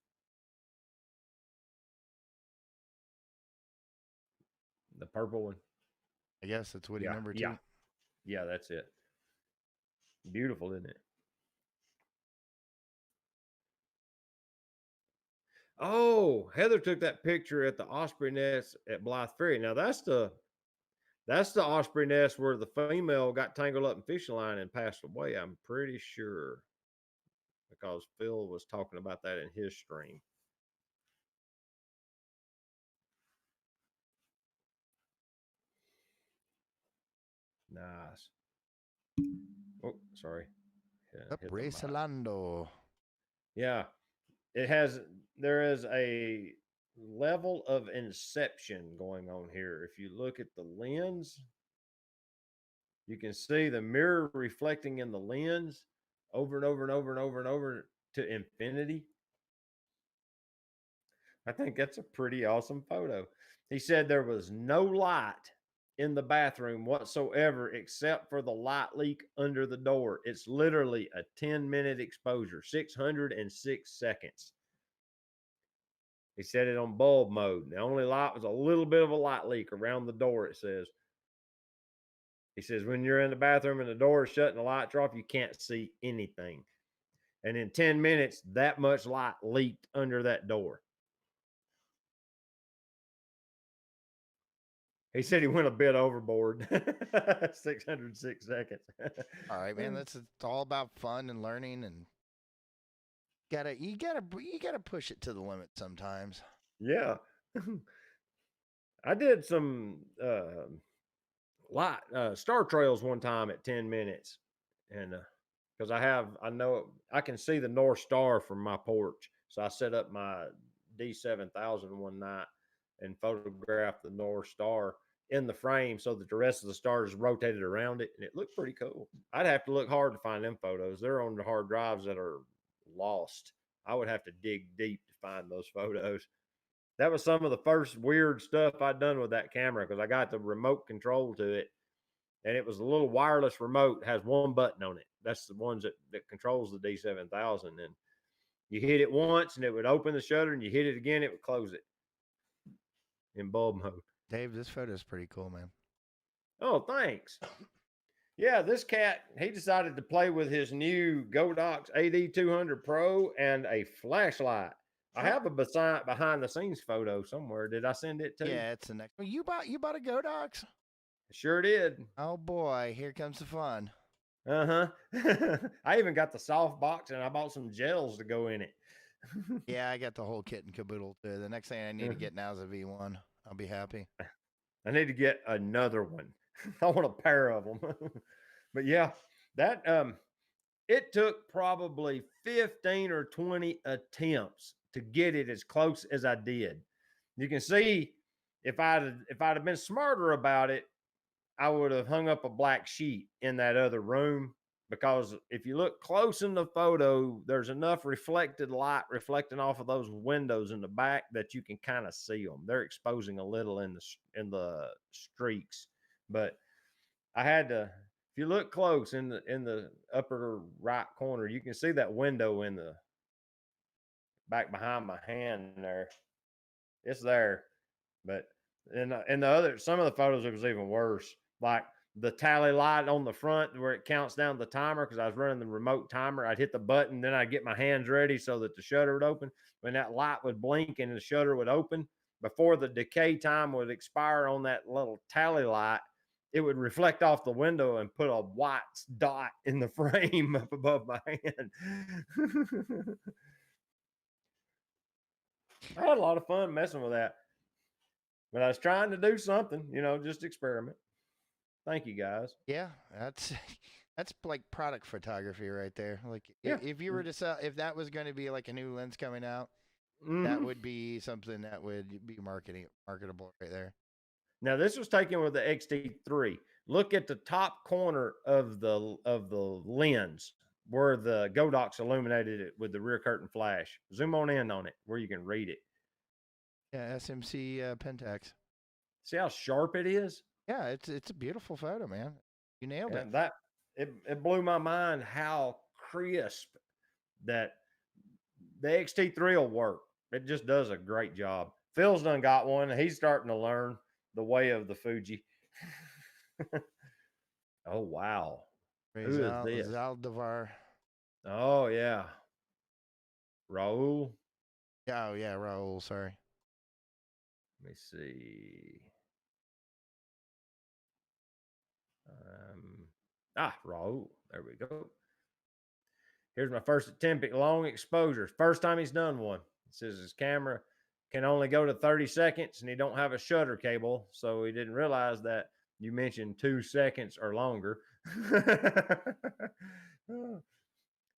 The purple one. I guess that's Woody Yeah, number 2. yeah, yeah. That's it. Beautiful, isn't it? Oh, Heather took that picture at the Osprey Nest at Blythe Ferry. Now that's the Osprey Nest where the female got tangled up in fishing line and passed away. I'm pretty sure because Phil was talking about that in his stream. Nice. Oh, sorry. Apresalando. Yeah, there is a level of inception going on here. If you look at the lens, you can see the mirror reflecting in the lens over and over and over and over and over to infinity. I think that's a pretty awesome photo. He said there was no light in the bathroom whatsoever except for the light leak under the door. It's literally a 10-minute exposure, 606 seconds. He set it on bulb mode. The only light was a little bit of a light leak around the door, it says. He says, when you're in the bathroom and the door is shut and the lights are off, you can't see anything. And in 10 minutes, that much light leaked under that door. He said he went a bit overboard. 606 seconds. All right, man. It's all about fun and learning and You gotta push it to the limit sometimes. Yeah. I did some light star trails one time at 10 minutes, and because I know I can see the North Star from my porch, so I set up my D7000 one night and photographed the North Star in the frame so that the rest of the stars rotated around it, and it looked pretty cool. I'd have to look hard to find them photos. They're on the hard drives that are lost. I would have to dig deep to find those photos. That was some of the first weird stuff I'd done with that camera because I got the remote control to it, and it was a little wireless remote, has one button on it. That's the ones that controls the D7000. And you hit it once and it would open the shutter, and you hit it again, it would close it in bulb mode. Dave, this photo is pretty cool, man. Oh, thanks. Yeah, this cat, he decided to play with his new Godox AD200 Pro and a flashlight. I have a behind the scenes photo somewhere. Did I send it to you? Yeah, it's the next. Well, you bought a Godox? Sure did. Oh boy, here comes the fun. Uh huh. I even got the soft box, and I bought some gels to go in it. Yeah, I got the whole kit and caboodle too. The next thing I need to get now is a V1. I'll be happy. I need to get another one. I want a pair of them. But yeah, that it took probably 15 or 20 attempts to get it as close as I did. You can see if I'd have been smarter about it, I would have hung up a black sheet in that other room, because if you look close in the photo, there's enough reflected light reflecting off of those windows in the back that you can kind of see them. They're exposing a little in the streaks, but I had to. If you look close in the upper right corner, you can see that window in the back behind my hand there. It's there, but in the other some of the photos it was even worse. Like the tally light on the front where it counts down the timer, because I was running the remote timer. I'd hit the button, then I'd get my hands ready so that the shutter would open. When that light would blink and the shutter would open, before the decay time would expire on that little tally light, it would reflect off the window and put a white dot in the frame up above my hand. I had a lot of fun messing with that. But I was trying to do something, just experiment. Thank you, guys. Yeah, that's that's like product photography right there. Like Yeah. if you were to sell, if that was going to be like a new lens coming out, that Mm-hmm. would be something that would be marketable right there. Now this was taken with the XT3. Look at the top corner of the lens where the Godox illuminated it with the rear curtain flash. Zoom on it where you can read it. Yeah, SMC Pentax. See how sharp it is? Yeah, it's a beautiful photo, man. You nailed it. And that it blew my mind how crisp that the XT3 will work. It just does a great job. Phil's done got one. He's starting to learn the way of the Fuji. Oh wow. Who is this? Zaldivar. Oh yeah. Raul. Oh yeah, Raul. Sorry. Let me see. Raul. There we go. Here's my first attempt at long exposures. First time he's done one. It says his camera can only go to 30 seconds and he don't have a shutter cable. So he didn't realize that you mentioned 2 seconds or longer.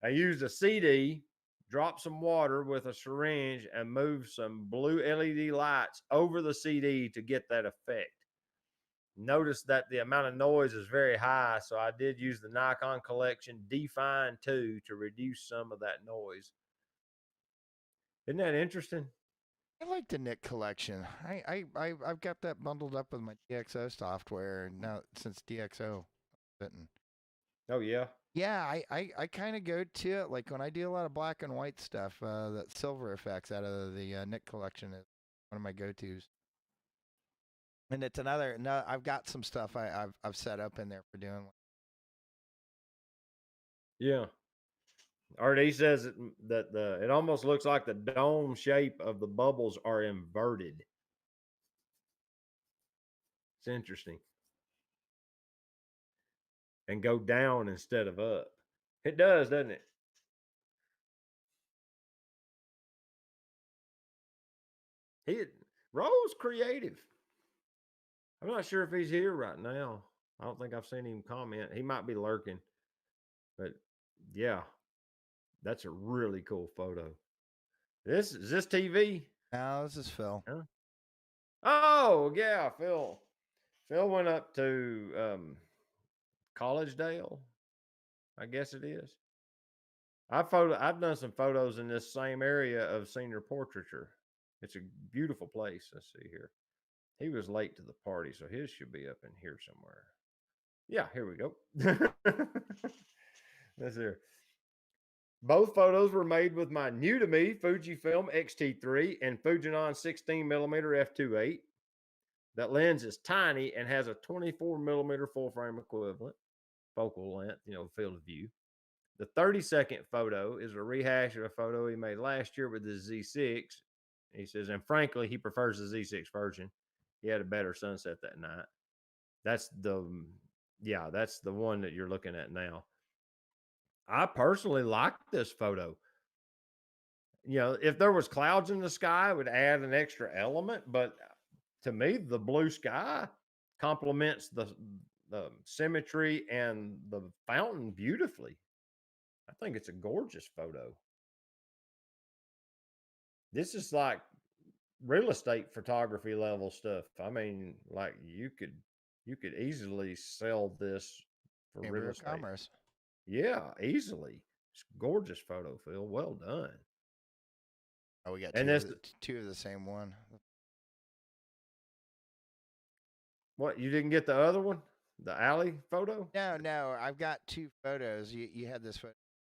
I used a CD, dropped some water with a syringe, and moved some blue LED lights over the CD to get that effect. Notice that the amount of noise is very high, so I did use the Nikon Collection Define 2 to reduce some of that noise. Isn't that interesting? I like the Nick collection. I've got that bundled up with my DxO software now since DxO. Oh yeah. Yeah, I kind of go to it like when I do a lot of black and white stuff. That silver effects out of the Nick collection is one of my go-tos. And it's another. No, I've got some stuff I've set up in there for doing. Yeah. RD says that it almost looks like the dome shape of the bubbles are inverted. It's interesting. And go down instead of up. It does, doesn't it? he Rose creative. I'm not sure if he's here right now. I don't think I've seen him comment. He might be lurking, but yeah, that's a really cool photo. This is this TV? No, this is Phil. Huh? Oh yeah, Phil. Phil went up to Collegedale, I guess it is. I've done some photos in this same area of senior portraiture. It's a beautiful place. Let's see here. He was late to the party, so his should be up in here somewhere. Yeah, here we go. That's here. Both photos were made with my new to me Fujifilm X-T3 and Fujinon 16mm f2.8. That lens is tiny and has a 24mm full frame equivalent focal length, field of view. The 30-second photo is a rehash of a photo he made last year with the Z6. He says, and frankly, he prefers the Z6 version. He had a better sunset that night. That's that's the one that you're looking at now. I personally like this photo. If there was clouds in the sky, it would add an extra element. But to me, the blue sky complements the symmetry and the fountain beautifully. I think it's a gorgeous photo. This is like real estate photography level stuff. I mean, like you could easily sell this for Chamber real of estate. Commerce. Yeah, easily. It's a gorgeous photo, Phil. Well done. Oh, we got And two of the same one. what, you didn't get the other one? The alley photo? No, I've got two photos. You had this photo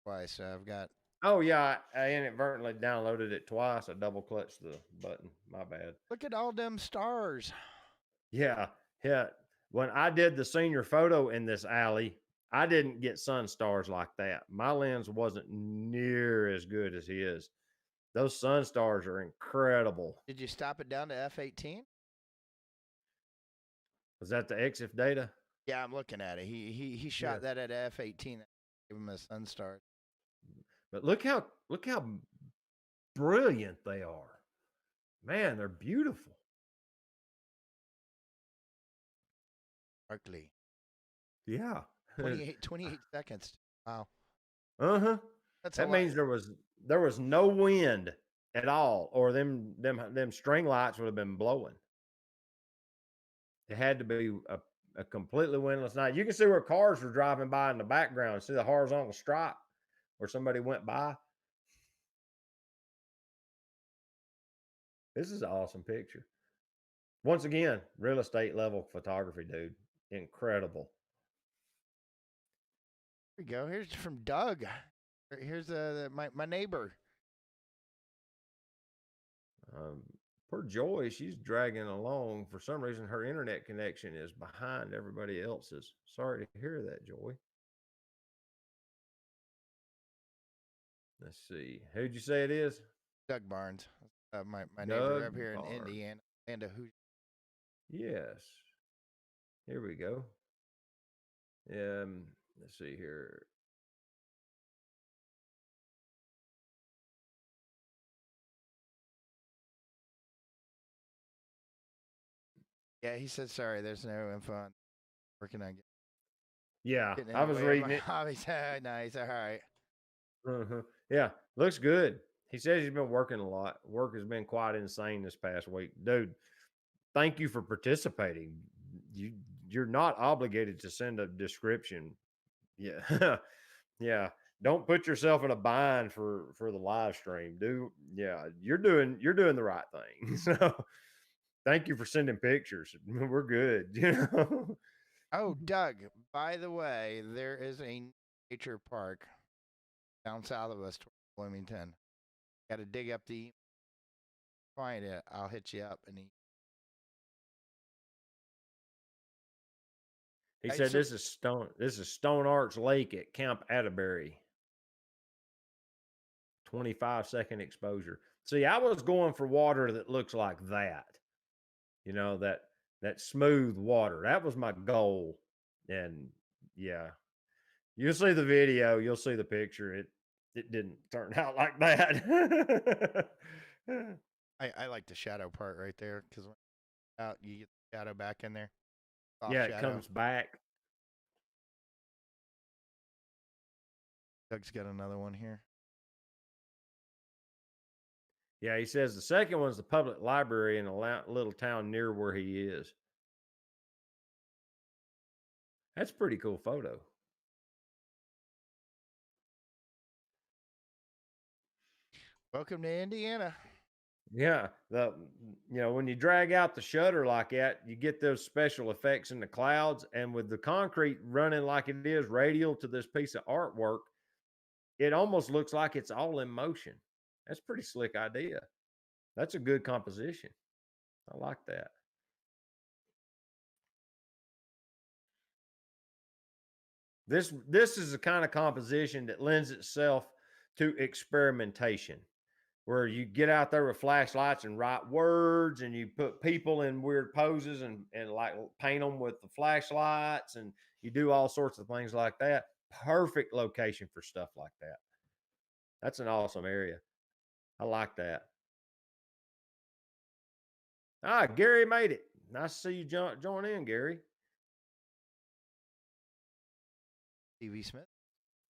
twice, so I've got. Oh yeah, I inadvertently downloaded it twice. I double clutched the button. My bad. Look at all them stars. Yeah, yeah. When I did the senior photo in this alley, I didn't get sun stars like that. My lens wasn't near as good as his. Those sun stars are incredible. Did you stop it down to f/18? Was that the EXIF data? Yeah, I'm looking at it. He shot that at f/18. Gave him a sun star. But look how brilliant they are. Man, they're beautiful. Sparkly. Yeah. 28 seconds. Wow. Uh-huh. That means there was no wind at all, or them string lights would have been blowing. It had to be a completely windless night. You can see where cars were driving by in the background. See the horizontal stripe where somebody went by. This is an awesome picture. Once again, real estate level photography, dude. Incredible. Here we go. Here's from Doug. Here's my neighbor. Poor Joy, she's dragging along. For some reason, her internet connection is behind everybody else's. Sorry to hear that, Joy. Let's see. Who'd you say it is? Doug Barnes. My Doug neighbor up here Barnes. in Indiana. Yes. Here we go. Let's see here. Yeah, he said sorry. There's no info on working on. Yeah, I was reading it. Hobbies. Nice. All right. Yeah, looks good. He says he's been working a lot. Work has been quite insane this past week, dude. Thank you for participating. You're not obligated to send a description. Yeah, yeah. Don't put yourself in a bind for the live stream. You're doing the right thing. So thank you for sending pictures. We're good. Oh, Doug, by the way, there is a nature park down south of us toward Bloomington. Got to dig up the find it. I'll hit you up and he said this is Stone Arch Lake at Camp Atterbury. 25-second exposure. See, I was going for water that looks like that. That smooth water. That was my goal. And yeah, you'll see the video, you'll see the picture. It didn't turn out like that. I like the shadow part right there because out you get the shadow back in there. Soft Yeah, it shadow. comes back. Doug's got another one here. Yeah, he says the second one's the public library in a little town near where he is. That's a pretty cool photo. Welcome to Indiana. Yeah, when you drag out the shutter like that, you get those special effects in the clouds, and with the concrete running like it is radial to this piece of artwork, it almost looks like it's all in motion. That's a pretty slick idea. That's a good composition. I like that. This is the kind of composition that lends itself to experimentation, where you get out there with flashlights and write words, and you put people in weird poses and like paint them with the flashlights, and you do all sorts of things like that. Perfect location for stuff like that. That's an awesome area. I like that. Ah, Gary made it. Nice to see you join in, Gary. TV Smith.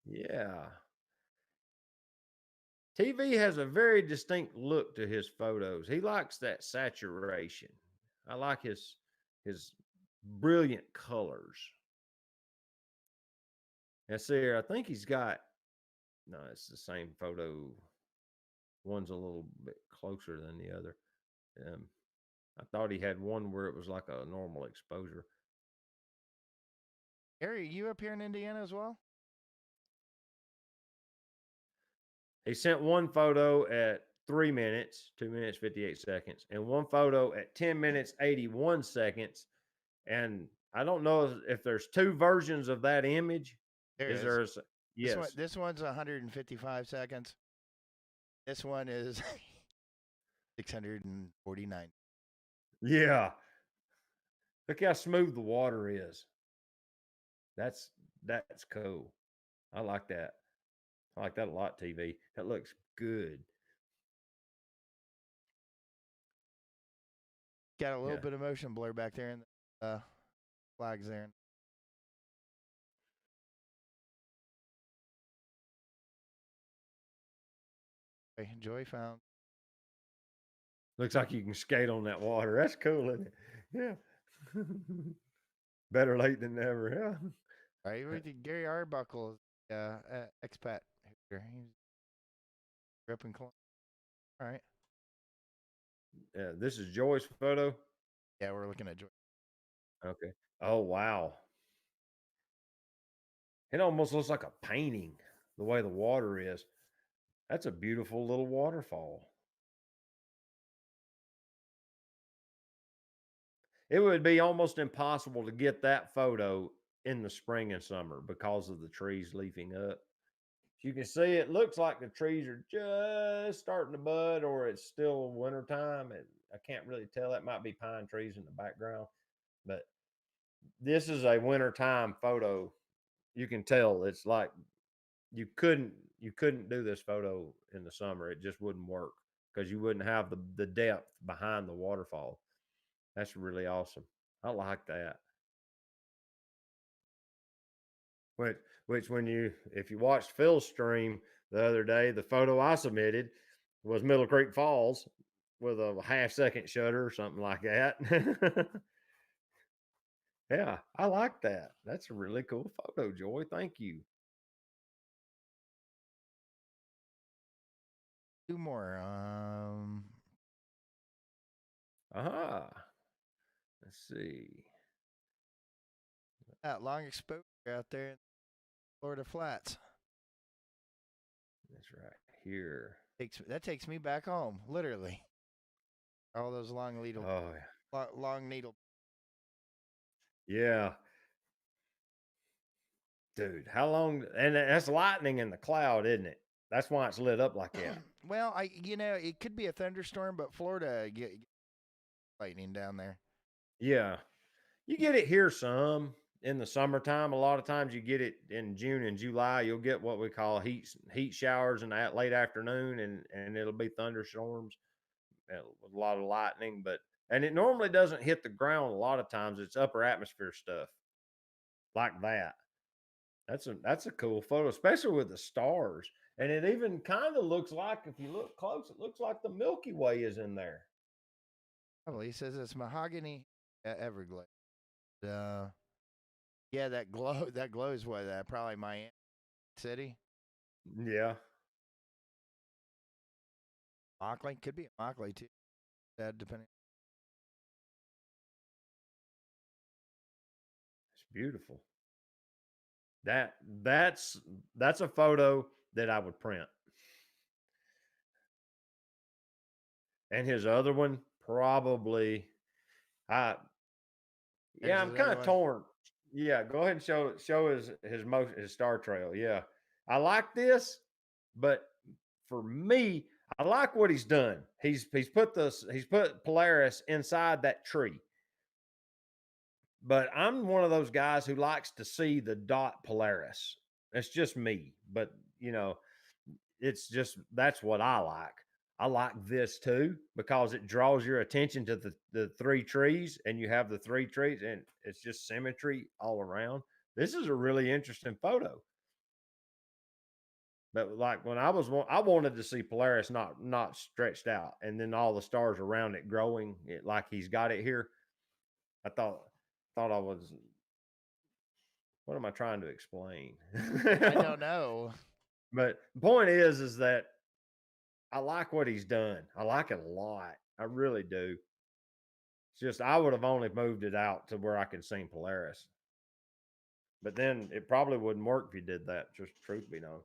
Yeah. TV has a very distinct look to his photos. He likes that saturation. I like his brilliant colors. And see here, I think he's got no, it's the same photo. One's a little bit closer than the other. Um, I thought he had one where it was like a normal exposure. Gary, you up here in Indiana as well? He sent one photo at 3 minutes, 2 minutes, 58 seconds, and one photo at 10 minutes, 81 seconds. And I don't know if there's two versions of that image. There Is is. there? Yes. This one's 155 seconds. This one is 649. Yeah. Look how smooth the water is. That's cool. I like that. I like that a lot, TV. That looks good. Got a little Yeah. bit of motion blur back there in the flags there. Joy found. Looks like you can skate on that water. That's cool, isn't it? Yeah. Better late than never. Yeah. Right, we did Gary Arbuckle, expat here. He grew up in Columbus. All right. Yeah. This is Joy's photo. Yeah, we're looking at Joy. Okay. Oh wow. It almost looks like a painting, the way the water is. That's a beautiful little waterfall. It would be almost impossible to get that photo in the spring and summer because of the trees leafing up. You can see it looks like the trees are just starting to bud or it's still wintertime. I can't really tell. That might be pine trees in the background, but this is a wintertime photo. You can tell it's like you couldn't do this photo in the summer. It just wouldn't work because you wouldn't have the depth behind the waterfall. That's really awesome. I like that. Which, which when you if you watched Phil's stream the other day, the photo I submitted was Middle Creek Falls with a half-second shutter or something like that. Yeah, I like that. That's a really cool photo, Joy. Thank you. Two more. Aha. Let's see. That long exposure out there in Florida Flats. That's right here. That takes me back home, literally. All those long needle, Oh long needle. yeah. Dude, how long? And that's lightning in the cloud, isn't it? That's why it's lit up like that. Well, it could be a thunderstorm, but Florida get lightning down there. Yeah. You get it here some in the summertime. A lot of times you get it in June and July. You'll get what we call heat showers in that late afternoon, and it'll be thunderstorms. with a lot of lightning, and it normally doesn't hit the ground a lot of times. It's upper atmosphere stuff like that. That's a cool photo, especially with the stars. And it even kind of looks like, if you look close, it looks like the Milky Way is in there. Probably he says it's mahogany Everglades. Yeah, that glow that glows what probably Miami City. Yeah, Mockley could be a Mockley too. Depending. it's beautiful. That's a photo that I would print. And his other one, probably, I There's yeah, I'm his kind other of one. torn. Yeah, go ahead and show his star trail. Yeah, I like this, but for me, I like what he's done. He's put Polaris inside that tree. But I'm one of those guys who likes to see the dot Polaris. It's just me, but it's just that's what I like. I like this too because it draws your attention to the three trees, and you have the three trees, and it's just symmetry all around. This is a really interesting photo. But like when I wanted to see Polaris not stretched out, and then all the stars around it growing, like he's got it here. I thought I was. What am I trying to explain? I don't know. But the point is that I like what he's done. I like it a lot. I really do. It's just I would have only moved it out to where I could sing Polaris. But then it probably wouldn't work if you did that, just truth be known.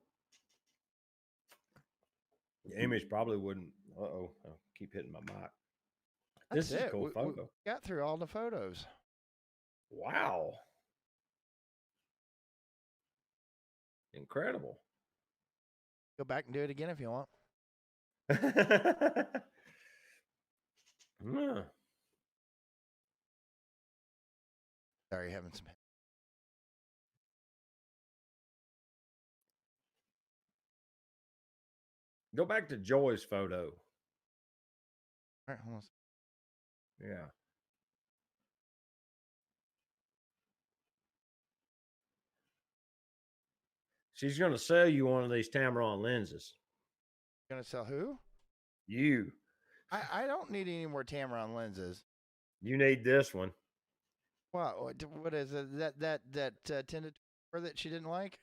The image probably wouldn't. Uh-oh. I'll keep hitting my mic. That's This is a it. cool We photo. got through all the photos. Wow. Incredible. Go back and do it again if you want. Yeah. Sorry, having some. Go back to Joy's photo. All right, hold on. Yeah. She's going to sell you one of these Tamron lenses. Gonna sell who? You I don't need any more Tamron lenses. need this one. What is it? That 10 to 4 that she didn't like?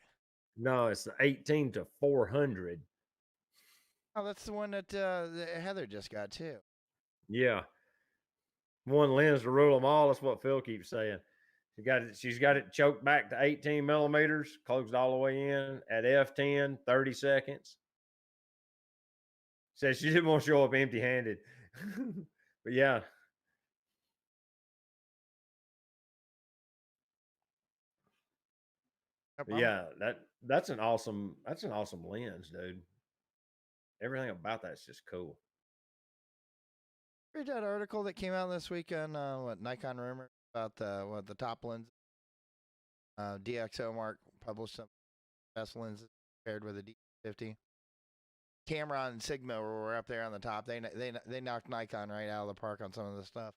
No, it's the 18 to 400. Oh, that's the one that Heather just got too. Yeah. One lens to rule them all. That's what Phil keeps saying. She's got it choked back to 18 millimeters, closed all the way in at f10, 30 seconds. Says she didn't want to show up empty handed. But yeah. But yeah, that's an awesome lens, dude. Everything about that's just cool. Read that article that came out this week on Nikon rumor about the top lens. DxO Mark published some best lenses paired with a D50. Tamron and Sigma were up there on the top. They knocked Nikon right out of the park on some of the stuff.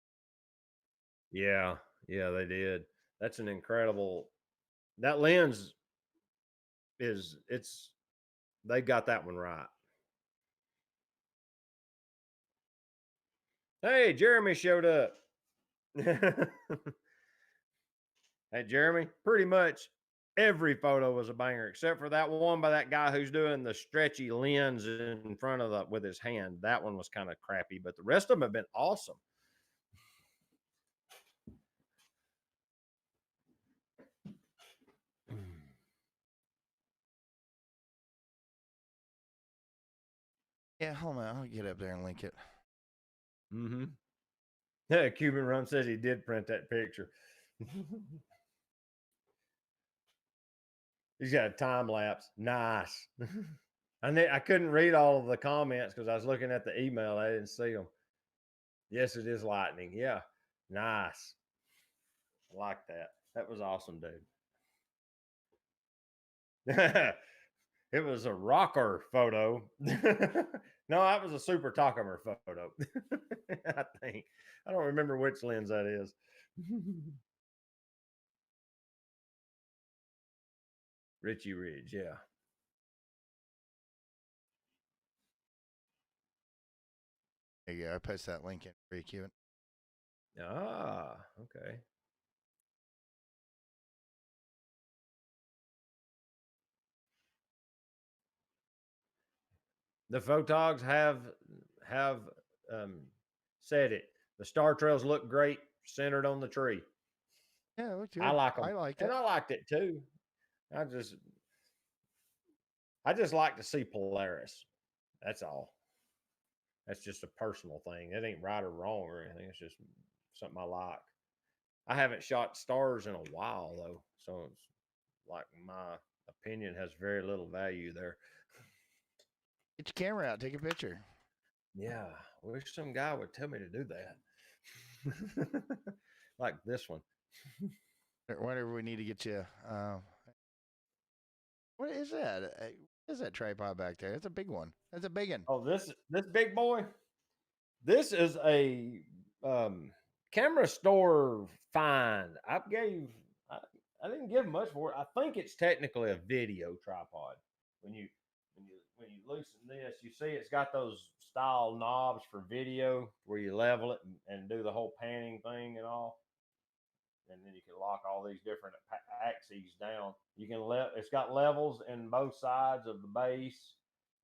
Yeah, they did. That's an incredible. That lens they got that one right. Hey, Jeremy showed up. Hey, Jeremy, pretty much every photo was a banger except for that one by that guy who's doing the stretchy lens in front of with his hand. That one was kind of crappy, but the rest of them have been awesome. Yeah, hold on. I'll get up there and link it. Mm-hmm. Yeah, Cuban Rum says he did print that picture. He's got a time lapse. Nice. I couldn't read all of the comments because I was looking at the email. I didn't see them. Yes, it is lightning. Yeah. Nice. I like that. That was awesome, dude. It was a rocker photo. No, that was a super tacomer photo. I think. I don't remember which lens that is. Richie Ridge, yeah. There you go. I post that link in. Pretty cute. Ah, okay. The photogs have um, said it. The star trails look great centered on the tree. Yeah, it looked I good. like I them, liked and it. I liked it too. I just I just like to see Polaris. That's all. That's just a personal thing. It ain't right or wrong or anything. It's just something I like. I haven't shot stars in a while though, so it's like my opinion has very little value there. Get your camera out. Take a picture. Yeah, I wish some guy would tell me to do that. Like this one. Whatever we need to get you. What is that? What is that tripod back there? It's a big one. That's a big one. Oh, this big boy. This is a camera store find. I, I didn't give much for it. I think it's technically a video tripod. When you loosen this, you see it's got those style knobs for video where you level it and do the whole panning thing and all. And then you can lock all these different axes down. It's got levels in both sides of the base.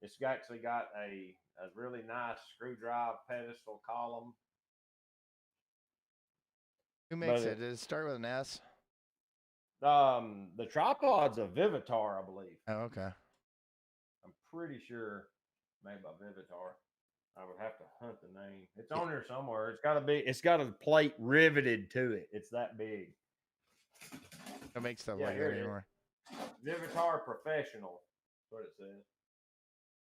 It's actually got a really nice screwdriver pedestal column. Who makes it? But Does it start with an S? the tripod's a Vivitar, I believe. Oh, okay. I'm pretty sure made by Vivitar. I would have to hunt the name. It's Yeah. on here somewhere. It's got a plate riveted to it. It's that big. Don't make stuff Yeah, like here that it is. anymore. Vivitar Professional. That's what it says.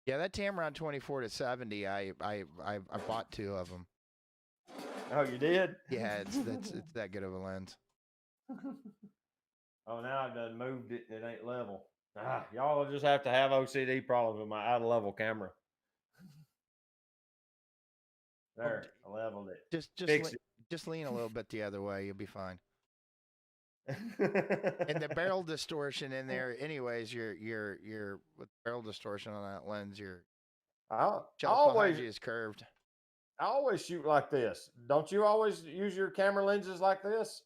Yeah, that Tamron 24 to 70. I bought 2 of them. Oh, you did? Yeah, it's that good of a lens. Oh, now I've done moved it and it ain't level. Y'all will just have to have OCD problems with my out of level camera. There, I leveled it. Fix Just lean a little bit the other way. You'll be fine. it. And the barrel distortion in there, anyways, your with barrel distortion on that lens, your I shelf behind always you is curved. I always shoot like this. Don't you always use your camera lenses like this?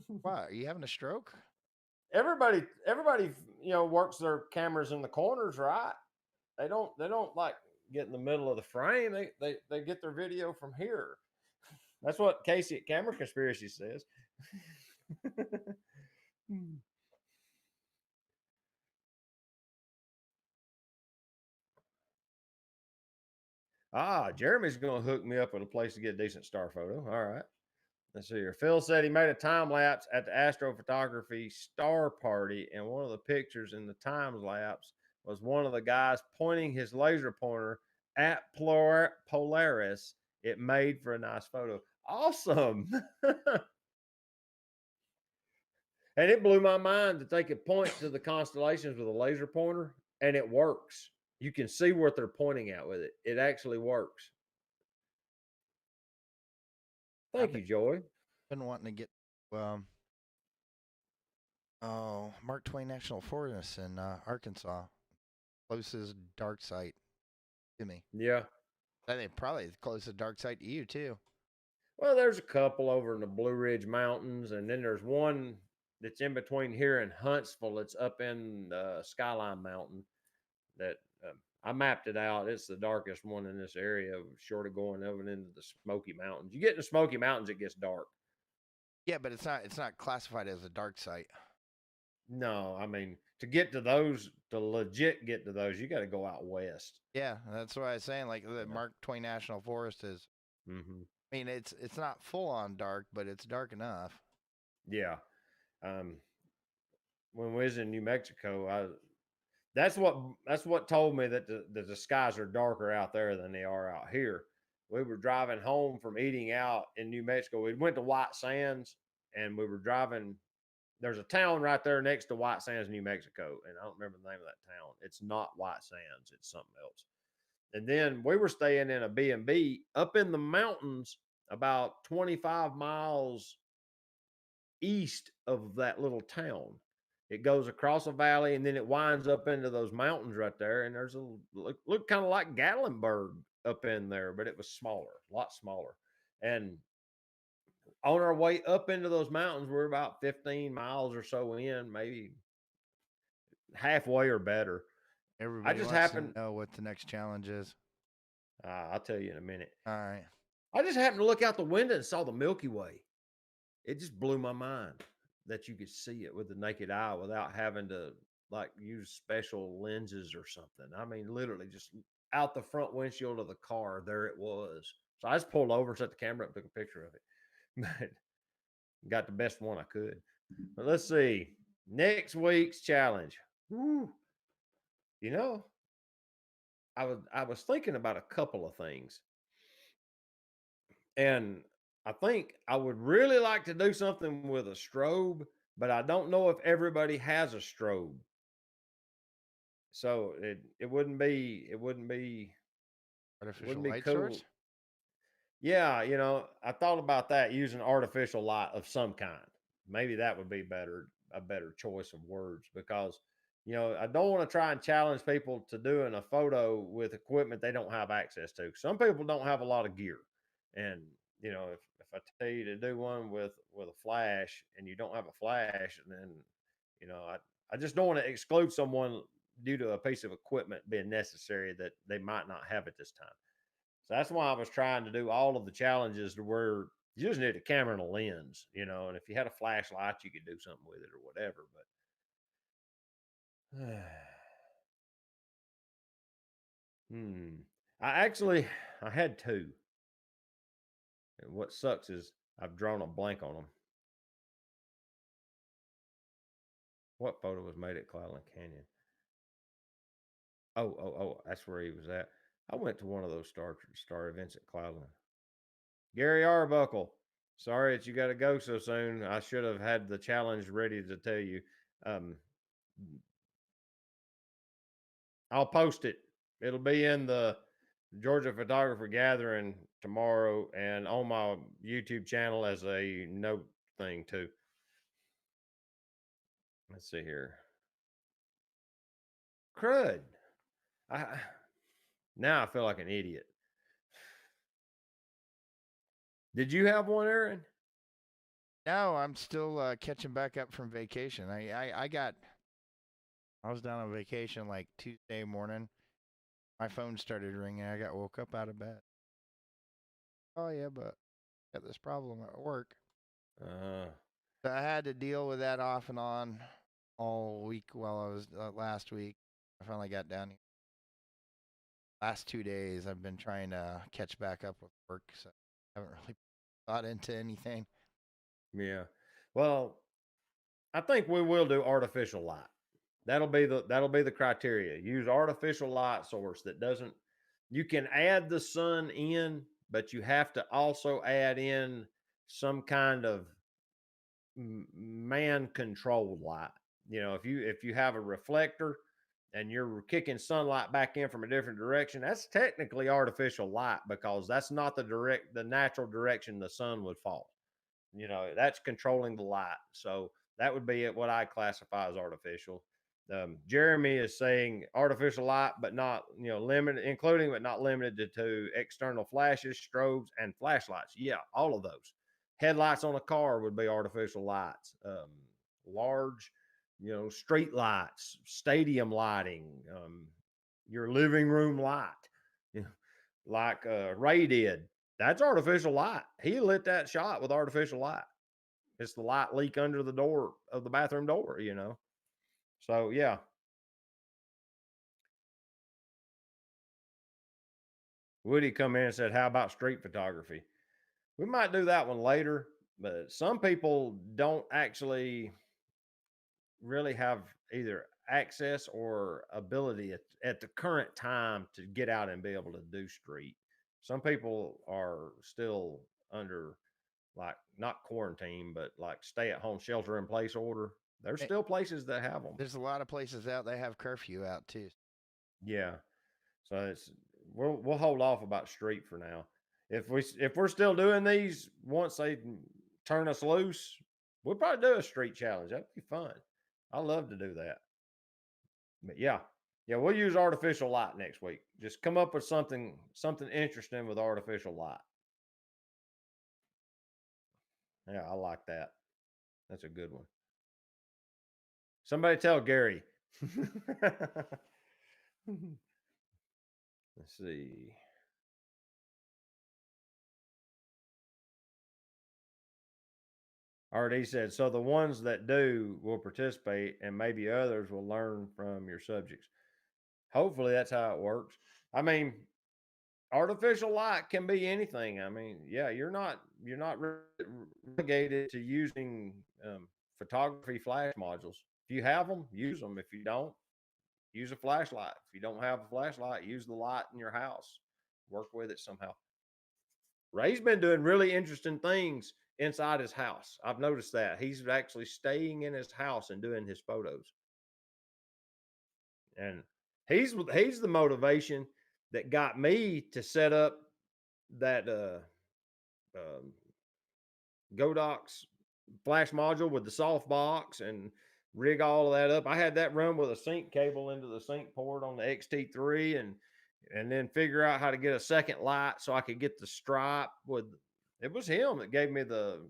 Why? Are you having a stroke? Everybody, works their cameras in the corners, right? They don't like get in the middle of the frame. They get their video from here. That's what Casey at Camera Conspiracy says. Jeremy's going to hook me up with a place to get a decent star photo. All right. Let's see here. Phil said he made a time lapse at the astrophotography star party, and one of the pictures in the time lapse was one of the guys pointing his laser pointer at Polaris. It made for a nice photo. Awesome. And it blew my mind that they could point to the constellations with a laser pointer, and it works. You can see what they're pointing at with it. It actually works. Thank you, Joy. Been wanting to get Mark Twain National Forest in Arkansas, closest dark site to me. Yeah. I think probably the closest dark site to you too. Well, there's a couple over in the Blue Ridge Mountains, and then there's one that's in between here and Huntsville. It's up in Skyline Mountain. That I mapped it out. It's the darkest one in this area, short of going over into the Smoky Mountains. You get in the Smoky Mountains, it gets dark. Yeah, but it's not classified as a dark site. No, I mean to get to those, to legit get to those, you got to go out west. Yeah, that's what I was saying. Like the Mark Twain National Forest is. Mm-hmm. I mean, it's not full on dark, but it's dark enough. Yeah. When we was in New Mexico, that's what told me that the skies are darker out there than they are out here. We were driving home from eating out in New Mexico. We went to White Sands, and we were driving there's a town right there next to White Sands, New Mexico, and I don't remember the name of that town. It's not White Sands, it's something else. And then we were staying in a B&B up in the mountains about 25 miles east of that little town. It goes across a valley and then it winds up into those mountains right there. And there's a look kind of like Gatlinburg up in there, but it was smaller, a lot smaller. And on our way up into those mountains, we're about 15 miles or so in, maybe halfway or better. I Everybody just wants to happened, know what the next challenge is. I'll tell you in a minute. All right. I just happened to look out the window and saw the Milky Way. It just blew my mind that you could see it with the naked eye without having to like use special lenses or something. I mean, literally just out the front windshield of the car, there it was. So I just pulled over, set the camera up, took a picture of it, but got the best one I could. But let's see. Next week's challenge. Woo. You know, I was thinking about a couple of things. And I think I would really like to do something with a strobe, but I don't know if everybody has a strobe. So it Artificial wouldn't be light cool. source? Yeah, I thought about that using artificial light of some kind. Maybe that would be a better choice of words because I don't want to try and challenge people to doing a photo with equipment they don't have access to. Some people don't have a lot of gear. And if I tell you to do one with a flash and you don't have a flash, and then I just don't want to exclude someone due to a piece of equipment being necessary that they might not have at this time. So that's why I was trying to do all of the challenges to where you just need a camera and a lens, and if you had a flashlight, you could do something with it or whatever. But hmm, I had two, and what sucks is I've drawn a blank on them. What photo was made at Cloudland Canyon? Oh, that's where he was at. I went to one of those star events at Cloudland. Gary Arbuckle. Sorry that you got to go so soon. I should have had the challenge ready to tell you. Um, I'll post it. It'll be in the Georgia Photographer Gathering tomorrow and on my YouTube channel as a note thing too. Let's see here. Crud. I Now I feel like an idiot. Did you have one, Aaron? No, I'm still catching back up from vacation. I was down on vacation like Tuesday morning. My phone started ringing. I got woke up out of bed. Oh yeah, but got this problem at work. Uh, So I had to deal with that off and on all week while I was last week. I finally got down here. Last 2 days, I've been trying to catch back up with work, so I haven't really thought into anything. yeah. Well, I think we will do artificial light. That'll be the criteria. Use artificial light source that doesn't. You can add the sun in, but you have to also add in some kind of man controlled light. If you have a reflector and you're kicking sunlight back in from a different direction, that's technically artificial light because that's not the natural direction the sun would fall. That's controlling the light. So that would be what I classify as artificial. Jeremy is saying artificial light, but not limited, including but not limited to external flashes, strobes, and flashlights. Yeah, all of those. Headlights on a car would be artificial lights. Large, street lights, stadium lighting, your living room light, like Ray did. That's artificial light. He lit that shot with artificial light. It's the light leak under the door of the bathroom door. So yeah. Woody come in and said, "How about street photography?" We might do that one later, but some people don't actually really have either access or ability at the current time to get out and be able to do street. Some people are still under like not quarantine, but like stay at home shelter in place order. There's Eh, still places that have them. There's a lot of places out they have curfew out too. Yeah. So we'll hold off about street for now. If we're still doing these once they turn us loose, we'll probably do a street challenge. That'd be fun. I love to do that. But yeah, yeah, we'll use artificial light next week. Just come up with something interesting with artificial light. Yeah, I like that. That's a good one. Somebody tell Gary. Let's see. RD said, so the ones that do will participate and maybe others will learn from your subjects. Hopefully that's how it works. I mean, artificial light can be anything. I mean, yeah, you're not relegated to using photography flash modules. If you have them, use them. If you don't, use a flashlight. If you don't have a flashlight, use the light in your house. Work with it somehow. Ray's been doing really interesting things inside his house. I've noticed that. He's actually staying in his house and doing his photos. And he's the motivation that got me to set up that um, Godox flash module with the soft box and rig all of that up. I had that run with a sync cable into the sync port on the XT3 and then figure out how to get a second light so I could get the stripe with it was him that gave me the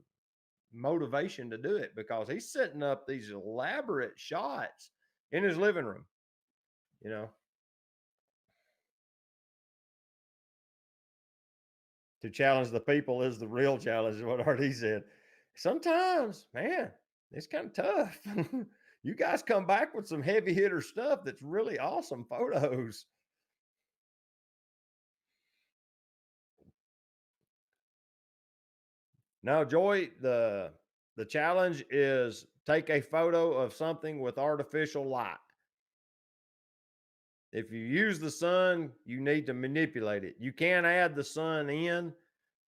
motivation to do it because he's setting up these elaborate shots in his living room, you know. To challenge the people is the real challenge, is what RD said. Sometimes, man, it's kind of tough. You guys come back with some heavy hitter stuff that's really awesome photos. Now, Joy, the challenge is take a photo of something with artificial light. If you use the sun, you need to manipulate it. You can add the sun in,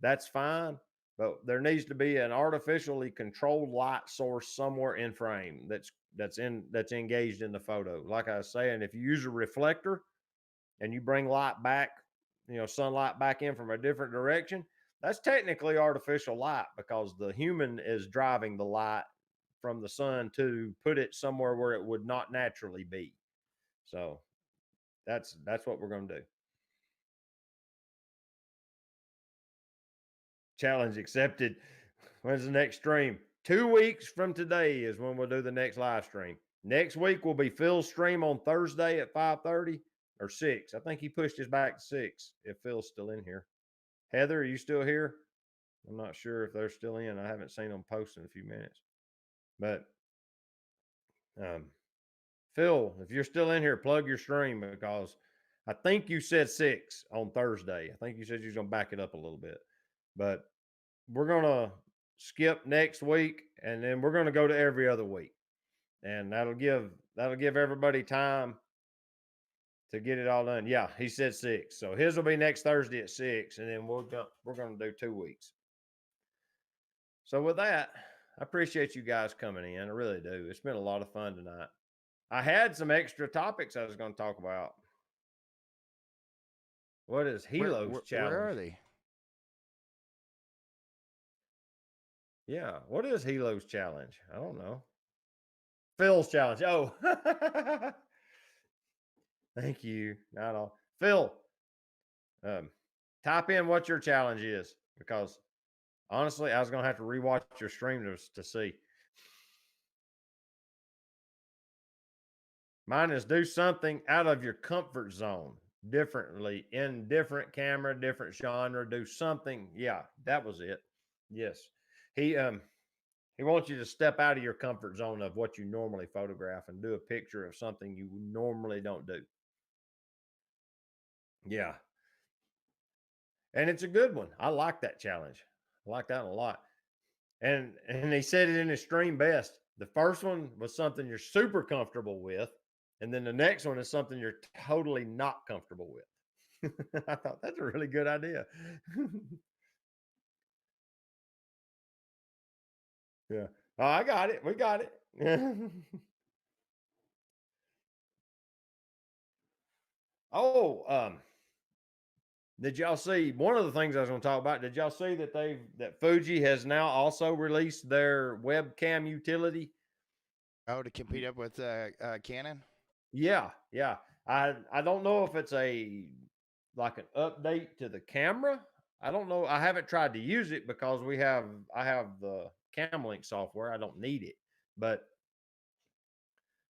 that's fine, but there needs to be an artificially controlled light source somewhere in frame that's engaged in the photo. Like I was saying, if you use a reflector and you bring light back, sunlight back in from a different direction, that's technically artificial light because the human is driving the light from the sun to put it somewhere where it would not naturally be. So that's what we're going to do. Challenge accepted. When's the next stream? 2 weeks from today is when we'll do the next live stream. Next week will be Phil's stream on Thursday at 5:30 or 6. I think he pushed his back to 6 if Phil's still in here. Heather, are you still here? I'm not sure if they're still in. I haven't seen them post in a few minutes. But um, Phil, if you're still in here, plug your stream because I think you said 6 on Thursday. I think you said you was going to back it up a little bit. But we're going to skip next week and then we're going to go to every other week. And that'll give everybody time to get it all done. Yeah, he said 6. So his will be next Thursday at 6 and then we're going to do 2 weeks. So with that, I appreciate you guys coming in. I really do. It's been a lot of fun tonight. I had some extra topics I was going to talk about. What is Helo's challenge? Where are they? Yeah, what is Helo's challenge? I don't know. Phil's challenge. Oh, thank you. Not all. Phil, type in what your challenge is because honestly, I was going to have to rewatch your stream to see. Mine is do something out of your comfort zone differently in different camera, different genre, do something. Yeah, that was it. Yes. He wants you to step out of your comfort zone of what you normally photograph and do a picture of something you normally don't do. Yeah. And it's a good one. I like that challenge. I like that a lot. And he said it in his stream best. The first one was something you're super comfortable with, and then the next one is something you're totally not comfortable with. I thought that's a really good idea. Yeah. Oh, I got it. We got it. Oh, did y'all see one of the things I was going to talk about? Did y'all see that that Fuji has now also released their webcam utility? Oh, to compete up with Canon. Yeah, yeah. I don't know if it's a like an update to the camera. I don't know. I haven't tried to use it because I have the Camlink software. I don't need it. But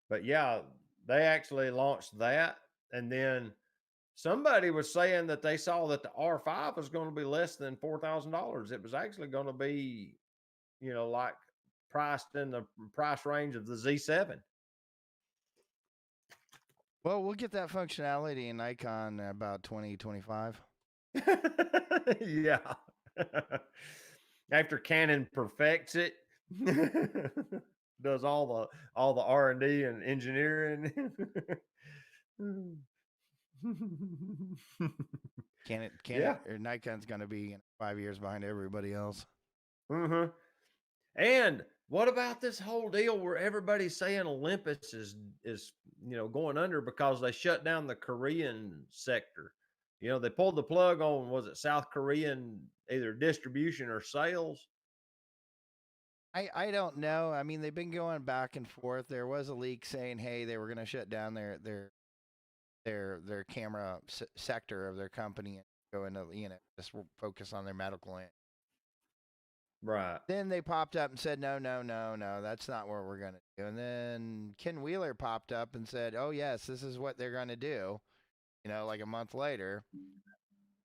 but yeah, they actually launched that, and then somebody was saying that they saw that the R5 was going to be less than $4,000. It was actually going to be, like priced in the price range of the Z7. Well, we'll get that functionality in Nikon about 2025. Yeah. After Canon perfects it, does all the R&D and engineering. Canon Yeah. or Nikon's going to be 5 years behind everybody else. Hmm. And what about this whole deal where everybody's saying Olympus is going under because they shut down the Korean sector? They pulled the plug on, was it South Korean either distribution or sales? I don't know. I mean, they've been going back and forth. There was a leak saying, hey, they were going to shut down their camera sector of their company and go into just focus on their medical end. Right. Then they popped up and said, no, no, no, no, that's not what we're going to do. And then Ken Wheeler popped up and said, oh, yes, this is what they're going to do, like a month later.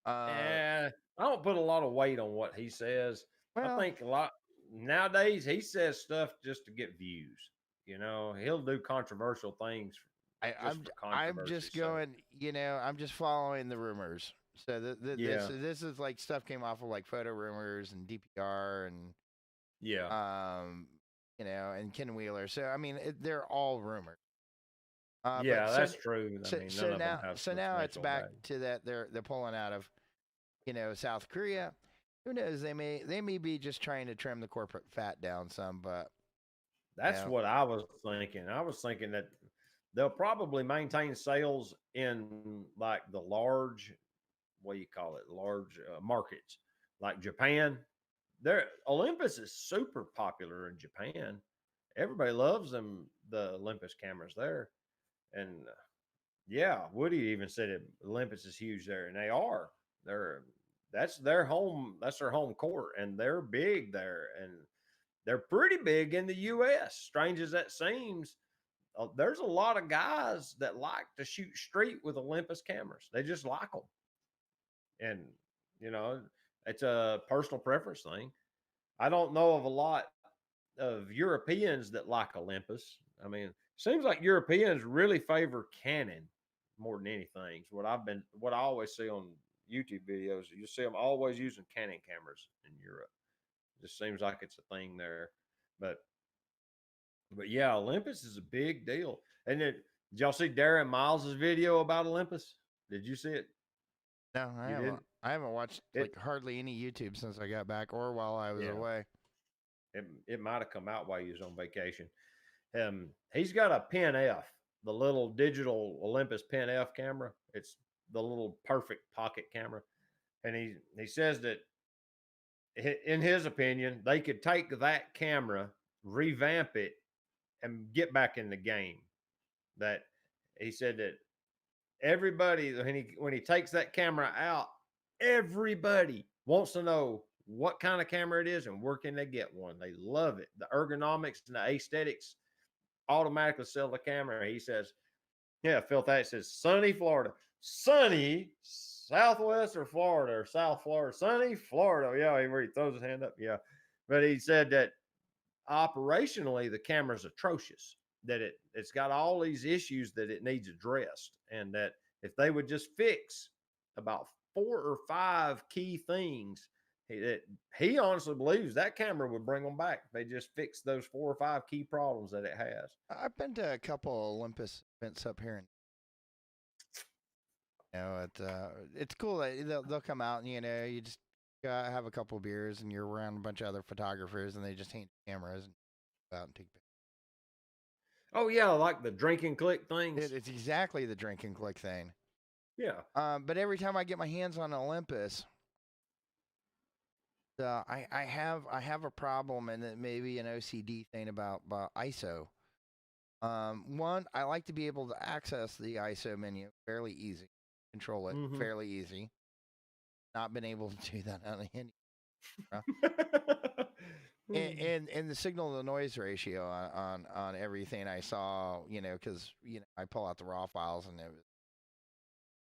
I don't put a lot of weight on what he says. I Well, think a lot nowadays he says stuff just to get views. He'll do controversial things I, just I'm for I'm controversy's just sake. going, I'm just following the rumors. So Yeah. this is like stuff came off of like photo rumors and DPR and Yeah. um and Ken Wheeler. So I mean they're all rumors. But Yeah, that's true. I mean, none of them have now it's substantial back value. to that they're pulling out of South Korea. Who knows? They may be just trying to trim the corporate fat down some, but That's what I was thinking. I was thinking that they'll probably maintain sales in like the large, what do you call it, large markets like Japan. There, Olympus is super popular in Japan. Everybody loves them, the Olympus cameras there. And yeah, Woody even said it. Olympus is huge there, and they are. They're that's their home. That's their home court, and they're big there, and they're pretty big in the U.S. Strange as that seems, there's a lot of guys that like to shoot street with Olympus cameras. They just like them, and you know, it's a personal preference thing. I don't know of a lot of Europeans that like Olympus. I mean, seems like Europeans really favor Canon more than anything. What I always see on YouTube videos. You see them always using Canon cameras in Europe. It just seems like it's a thing there. But but yeah, Olympus is a big deal. And then did y'all see Darren Miles's video about Olympus? Did you see it? no, You didn't? I haven't watched It like hardly any YouTube since I got back or while I was yeah. away. It might have come out while he was on vacation. He's got a Pen F, the little digital Olympus Pen F camera. It's the little perfect pocket camera, and he says that in his opinion, they could take that camera, revamp it, and get back in the game. That he said that everybody when he takes that camera out, everybody wants to know what kind of camera it is and where can they get one. They love it. The ergonomics and the aesthetics automatically sell the camera. He says, yeah, Phil Thatch says, sunny Florida. Sunny Southwest or Florida or South Florida. Sunny Florida. Yeah, where he throws his hand up. Yeah. But he said that operationally the camera's atrocious, that it's got all these issues that it needs addressed, and that if they would just fix about 4 or 5 key things, he honestly believes that camera would bring them back if they just fix those 4 or 5 key problems that it has. I've been to a couple Olympus events up here, and it's cool that they'll come out and you just I have a couple beers, and you're around a bunch of other photographers, and they just hand cameras and go out and take pictures. Oh yeah, like the drink and click things. It's exactly the drink and click thing. Yeah. But every time I get my hands on Olympus, I have a problem, and it may be an OCD thing about ISO. One, I like to be able to access the ISO menu fairly easy, control it Mm-hmm. fairly easy. Not been able to do that on any camera. And the signal to noise ratio on everything I saw, because I pull out the raw files and it was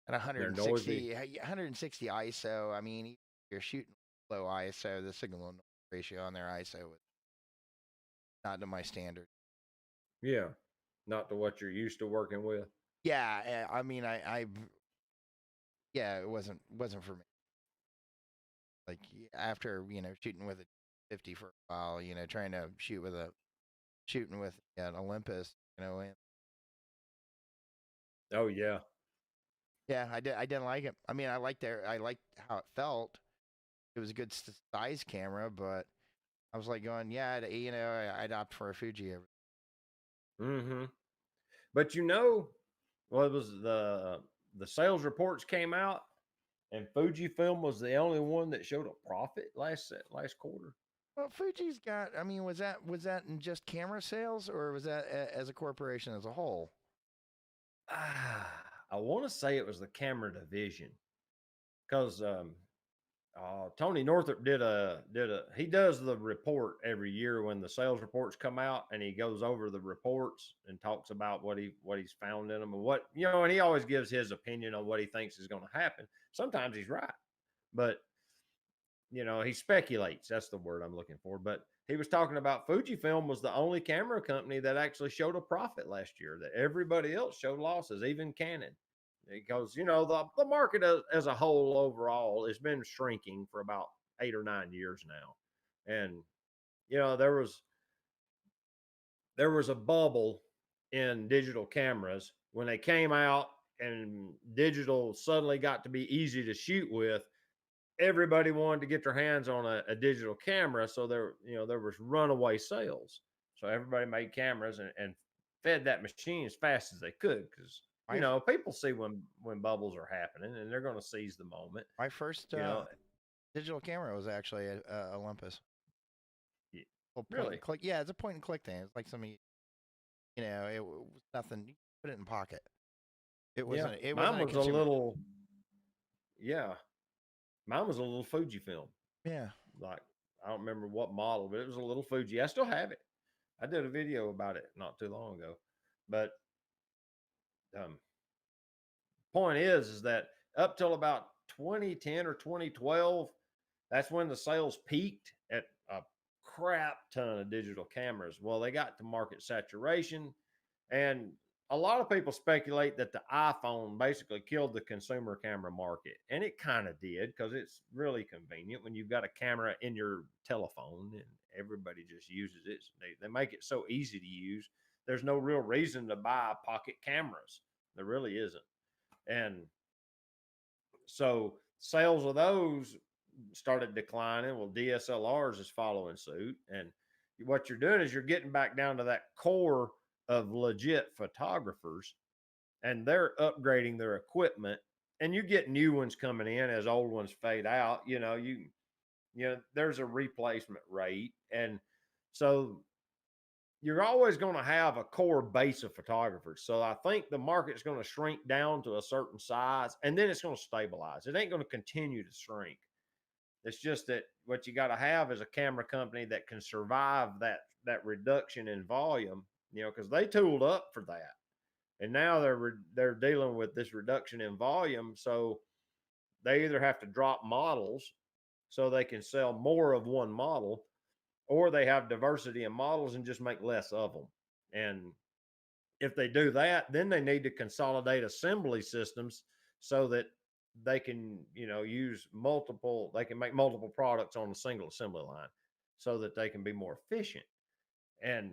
at They're noisy. 160 ISO. I mean, you're shooting low ISO. The signal to noise ratio on their ISO was not to my standard. Yeah. Not to what you're used to working with. Yeah, I mean, yeah, it wasn't for me. Like after shooting with a 50 for a while, trying to shooting with an Olympus, and Oh yeah. yeah, I didn't like it. I mean, I liked how it felt. It was a good size camera, but I was like going, yeah, I'd opt for a Fuji. Mm-hmm. But well, it was the sales reports came out, and Fujifilm was the only one that showed a profit last quarter. Well, Fuji's got. I mean, was that in just camera sales, or was that as a corporation as a whole? I want to say it was the camera division because Tony Northrup he does the report every year when the sales reports come out, and he goes over the reports and talks about what he's found in them, and and he always gives his opinion on what he thinks is going to happen. Sometimes he's right, but he speculates. That's the word I'm looking for. But he was talking about Fujifilm was the only camera company that actually showed a profit last year. That everybody else showed losses, even Canon, because the market as a whole overall has been shrinking for about 8 or 9 years now, and there was a bubble in digital cameras when they came out, and digital suddenly got to be easy to shoot with. Everybody wanted to get their hands on a digital camera, so there was runaway sales. So everybody made cameras and fed that machine as fast as they could, because My people see when bubbles are happening, and they're going to seize the moment. my first You know, digital camera was actually a Olympus. Well, point and really, click. Yeah, it's a point and click thing. It's like it was nothing. You put it in pocket. It yeah. wasn't. It Mine wasn't a was a consumer. little, yeah. Mine was a little Fujifilm. Yeah. Like, I don't remember what model, but it was a little Fuji. I still have it. I did a video about it not too long ago, but um, point is that up till about 2010 or 2012, that's when the sales peaked at a crap ton of digital cameras. Well, they got to market saturation, and a lot of people speculate that the iPhone basically killed the consumer camera market, and it kind of did, because it's really convenient when you've got a camera in your telephone and everybody just uses it. They make it so easy to use. There's no real reason to buy pocket cameras. There really isn't. And so sales of those started declining. Well, DSLRs is following suit. And what you're doing is you're getting back down to that core of legit photographers, and they're upgrading their equipment. And you get new ones coming in as old ones fade out. There's a replacement rate. And so you're always going to have a core base of photographers. So I think the market's going to shrink down to a certain size, and then it's going to stabilize. It ain't going to continue to shrink. It's just that what you got to have is a camera company that can survive that reduction in volume, because they tooled up for that, and now they're dealing with this reduction in volume. So they either have to drop models so they can sell more of one model, or they have diversity in models and just make less of them. And if they do that, then they need to consolidate assembly systems so that they can, they can make multiple products on a single assembly line, so that they can be more efficient. And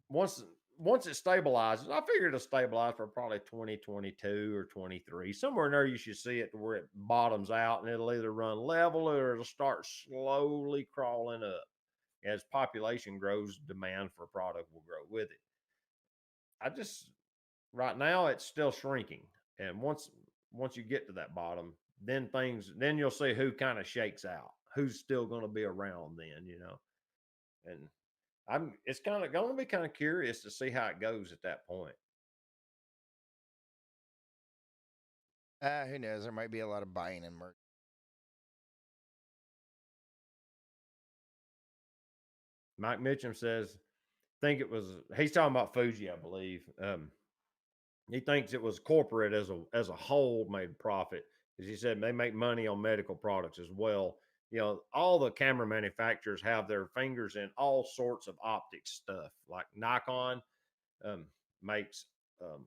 once once it stabilizes, I figure it'll stabilize for probably 2022 or 23. Somewhere in there, you should see it to where it bottoms out and it'll either run level or it'll start slowly crawling up. As population grows, demand for product will grow with it. I just right now it's still shrinking, and once you get to that bottom, then you'll see who kind of shakes out, who's still going to be around then. And I'm it's kind of going to be kind of curious to see how it goes at that point. Who knows? There might be a lot of buying and merch. Mike Mitchum says, think it was he's talking about Fuji, I believe. He thinks it was corporate as a whole made profit. As he said, they make money on medical products as well. All the camera manufacturers have their fingers in all sorts of optics stuff. Like Nikon um, makes um,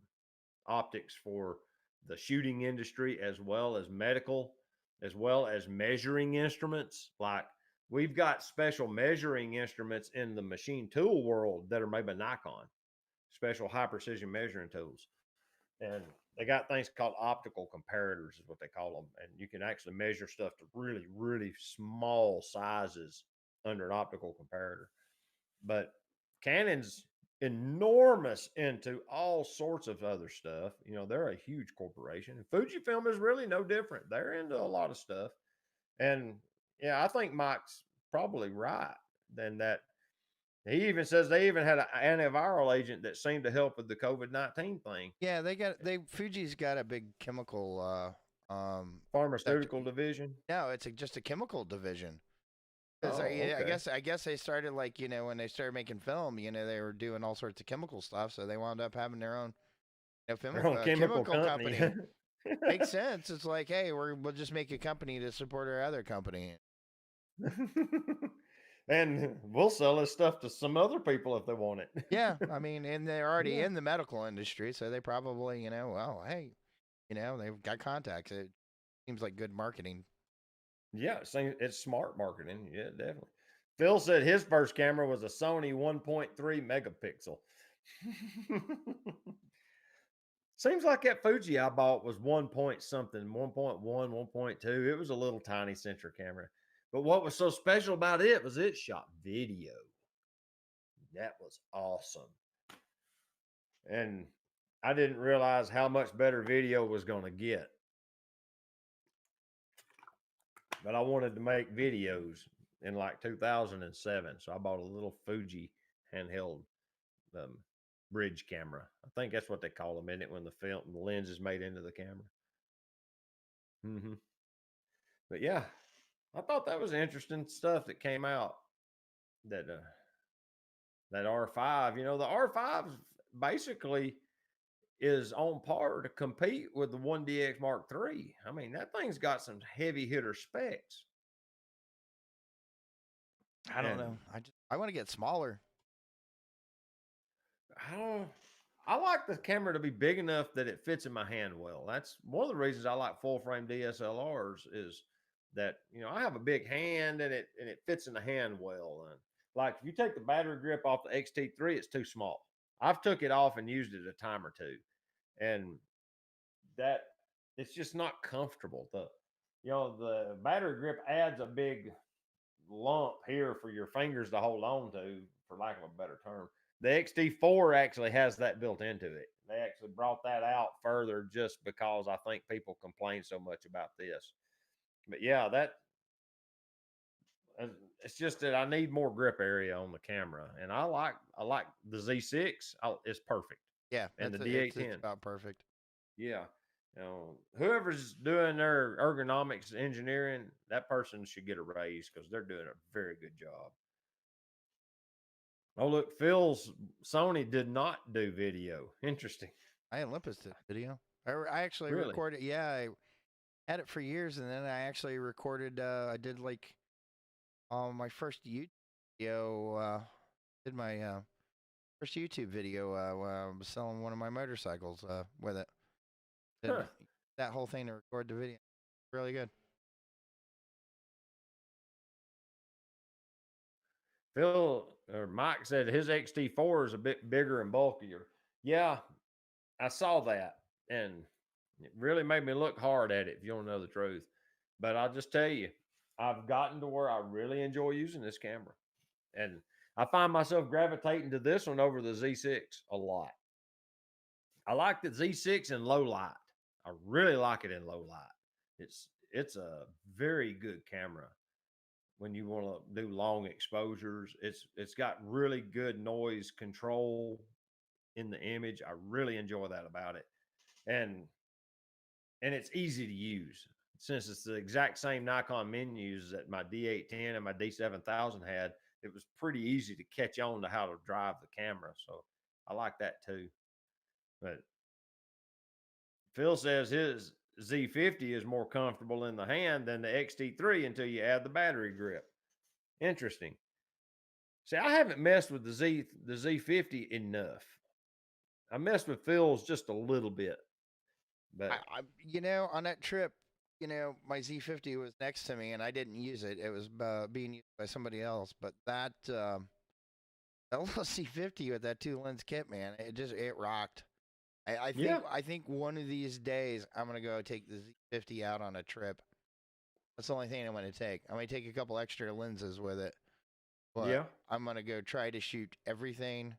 optics for the shooting industry as well as medical, as well as measuring instruments. Like we've got special measuring instruments in the machine tool world that are made by Nikon, special high precision measuring tools. And they got things called optical comparators, is what they call them. And you can actually measure stuff to really, really small sizes under an optical comparator. But Canon's enormous into all sorts of other stuff. They're a huge corporation. And Fujifilm is really no different. They're into a lot of stuff. And yeah, I think Mike's probably right. Then that he even says they even had an antiviral agent that seemed to help with the COVID-19 thing. Yeah, Fuji's got a big chemical sector. Pharmaceutical division. No, it's just a chemical division. Because Oh, I okay. guess they started like when they started making film, they were doing all sorts of chemical stuff, so they wound up having their own Their own chemical chemical company. company. Makes sense. It's like, hey, we'll just make a company to support our other company. And we'll sell this stuff to some other people if they want it. Yeah, I mean, and they're already Yeah. in the medical industry, so they probably, well, hey, they've got contacts. It seems like good marketing. Yeah, it's smart marketing. Yeah, definitely. Phil said his first camera was a Sony 1.3 megapixel. Seems like that Fuji I bought was 1 point something, 1.1, 1.2. It was a little tiny sensor camera. But what was so special about it was it shot video. That was awesome. And I didn't realize how much better video was going to get. But I wanted to make videos in like 2007. So I bought a little Fuji handheld um, bridge camera. I think that's what they call them in it when the lens is made into the camera. Mm-hmm. But yeah, I thought that was interesting stuff that came out. That R5, the R5 basically is on par to compete with the 1DX Mark III. I mean, that thing's got some heavy hitter specs. I don't And know. I want to get smaller. I don't I like the camera to be big enough that it fits in my hand well. That's one of the reasons I like full frame DSLRs is that, I have a big hand and it fits in the hand well. And like if you take the battery grip off the XT3, it's too small. I've took it off and used it a time or two. And that it's just not comfortable. The battery grip adds a big lump here for your fingers to hold on to, for lack of a better term. The XT4 actually has that built into it. They actually brought that out further just because I think people complain so much about this. But yeah, it's just that I need more grip area on the camera, and I like the Z6. It's perfect, Yeah, and the it's D810. about perfect. Yeah, whoever's doing their ergonomics engineering, that person should get a raise because they're doing a very good job. Oh, look, Phil's Sony did not do video. Interesting. Olympus did video. I actually Really? recorded. Yeah, I had it for years, and then I actually recorded. I did like my first YouTube video. Did my first YouTube video when I was selling one of my motorcycles with it. Did Huh. that whole thing to record the video. Really good. Phil or Mike said his XT4 is a bit bigger and bulkier. Yeah, I saw that, and it really made me look hard at it, if you want to know the truth. But I'll just tell you, I've gotten to where I really enjoy using this camera, and I find myself gravitating to this one over the Z6 a lot. I like the Z6 in low light. I really like it in low light. It's a very good camera when you want to do long exposures. It's got really good noise control in the image. I really enjoy that about it. And it's easy to use since it's the exact same Nikon menus that my D810 and my D7000 had. It was pretty easy to catch on to how to drive the camera. So I like that too. But Phil says his Z50 is more comfortable in the hand than the XT3 until you add the battery grip. Interesting. See, I haven't messed with the Z50 enough. I messed with Phil's just a little bit, but On that trip, my Z50 was next to me and I didn't use it. It was being used by somebody else. But that LC50 with that 2 lens kit, man, it rocked. I think yeah, I think one of these days I'm gonna go take the Z50 out on a trip. That's the only thing I'm gonna take. I'm gonna take a couple extra lenses with it, but yeah, I'm gonna go try to shoot everything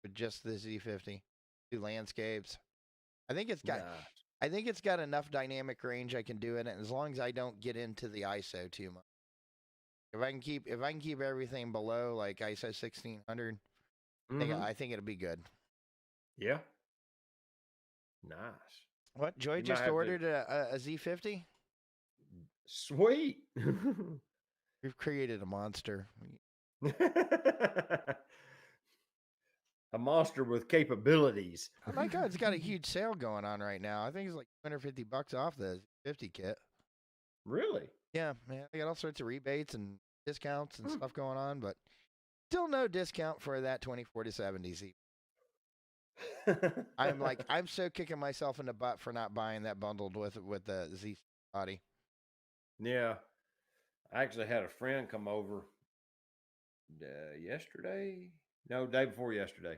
with just the Z50, do landscapes. I think it's got nah, I think it's got enough dynamic range I can do it, and as long as I don't get into the ISO too much. If I can keep everything below like ISO 1600, mm-hmm, I think it'll be good. yeah, nice. What? Joy You might just have to. ordered a Z50. Sweet. We've created a monster. A monster with capabilities. I like how it's got a huge sale going on right now. I think it's like $250 off the 50 kit. Really? Yeah, man. They got all sorts of rebates and discounts and Hmm. stuff going on, but still no discount for that 24 to 70 Z. I'm so kicking myself in the butt for not buying that bundled with the Z body. Yeah, I actually had a friend come over yesterday. No, day before yesterday.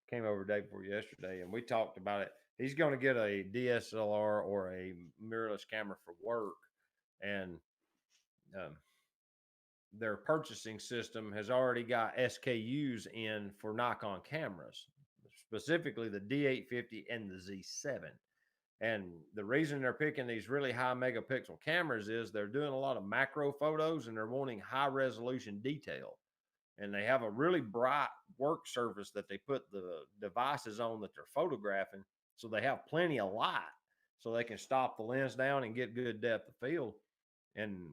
Came over day before yesterday, and we talked about it. He's going to get a DSLR or a mirrorless camera for work, and um, their purchasing system has already got SKUs in for Nikon cameras, specifically the D850 and the Z7. And the reason they're picking these really high megapixel cameras is they're doing a lot of macro photos and they're wanting high resolution detail. And they have a really bright work surface that they put the devices on that they're photographing. So they have plenty of light so they can stop the lens down and get good depth of field. And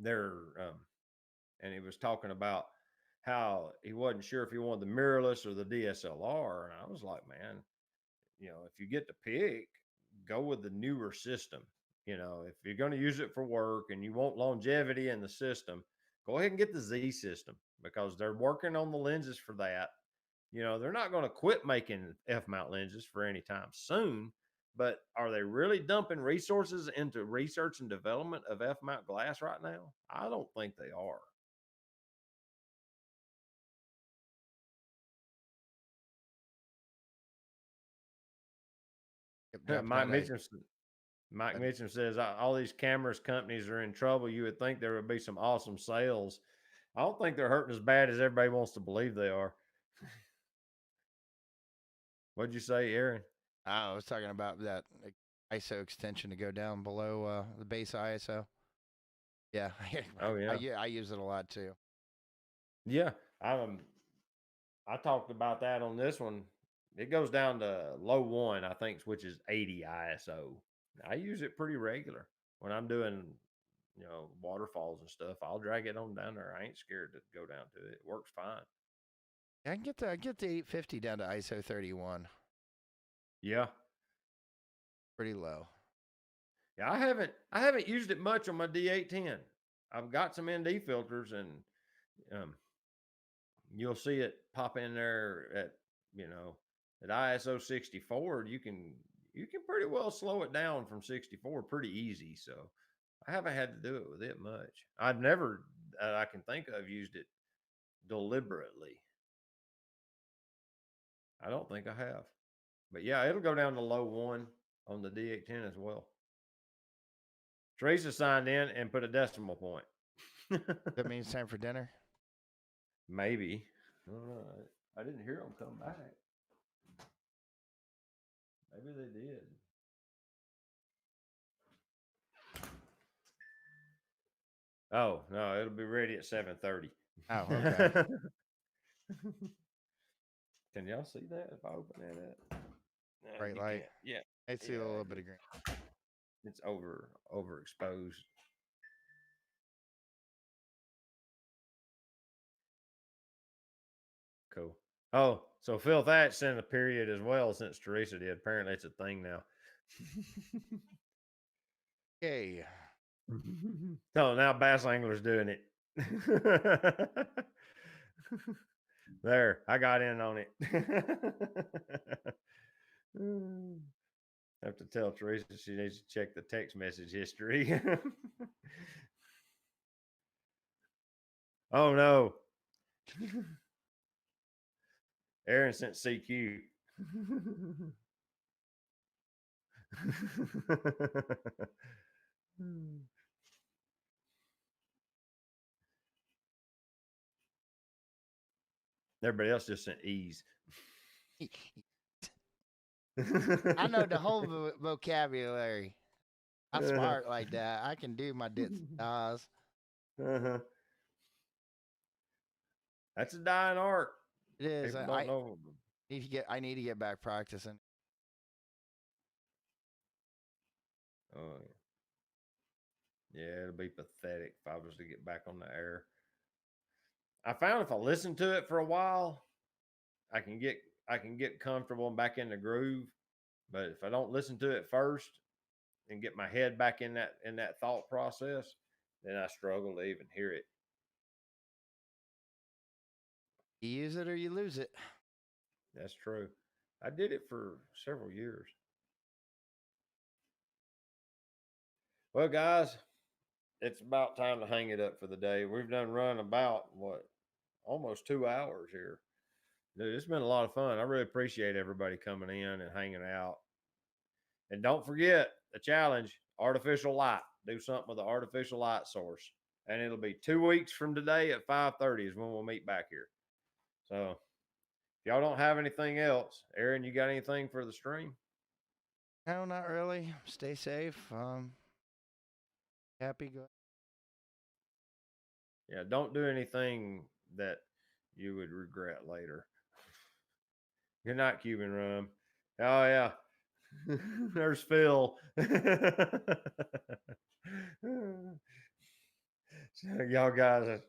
they're, and he was talking about how he wasn't sure if he wanted the mirrorless or the DSLR. And I was like, man, if you get to pick, go with the newer system. If you're going to use it for work and you want longevity in the system, go ahead and get the Z system because they're working on the lenses for that. They're not going to quit making F mount lenses for any time soon, but are they really dumping resources into research and development of F mount glass right now? I don't think they are. Yep, Mike definitely. Mitchell Mike But Mitchum says all these cameras companies are in trouble. You would think there would be some awesome sales. I don't think they're hurting as bad as everybody wants to believe they are. What'd you say, Aaron? I was talking about that ISO extension to go down below the base ISO. Yeah, Oh yeah, I use it a lot too. yeah. I talked about that on this one. It goes down to low one, I think, which is 80 ISO. I use it pretty regular when I'm doing waterfalls and stuff. I'll drag it on down there. I ain't scared to go down to it. It works fine. I can get the 850 down to ISO 31. Yeah. Pretty low. Yeah, I haven't used it much on my D810. I've got some ND filters, and um, you'll see it pop in there at ISO 64. You can pretty well slow it down from 64 pretty easy. So I haven't had to do it with it much. I've never that I can think of used it deliberately. I don't think I have. But yeah, it'll go down to low 1 on the DX10 as well. Teresa signed in and put a decimal point. That means time for dinner. Maybe. I don't know. I didn't hear them come back. Maybe they did. Oh no, it'll be ready at 7:30. Oh, okay. Can y'all see that if I open that up? No, Bright you light. can't. Yeah, I see a little bit of green. it's overexposed. Cool. Oh, so Phil Thatch sent a period as well since Teresa did. Apparently, it's a thing now. Okay. So now Bass Angler's doing it. There, I got in on it. Have to tell Teresa she needs to check the text message history. Oh no. Aaron sent CQ. Everybody else just sent ease. I know the whole vocabulary. I'm smart like that. I can do my dits and dahs. Uh-huh. That's a dying art. It is. People don't know. I need to get back practicing. Oh, yeah, it'll be pathetic if I was to get back on the air. I found if I listen to it for a while, I can get comfortable and back in the groove. But if I don't listen to it first and get my head back in that thought process, then I struggle to even hear it. You use it or you lose it. That's true. I did it for several years. Well, guys, it's about time to hang it up for the day. We've done run about almost 2 hours here. Dude, it's been a lot of fun. I really appreciate everybody coming in and hanging out. And don't forget the challenge, artificial light. Do something with the artificial light source. And it'll be 2 weeks from today at 5:30 is when we'll meet back here. So if y'all don't have anything else, Aaron, you got anything for the stream? No, not really. Stay safe. Happy. Yeah, don't do anything that you would regret later. Good night, Cuban rum. Oh yeah. There's Phil. So y'all guys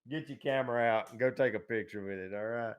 get your camera out and go take a picture with it. All right.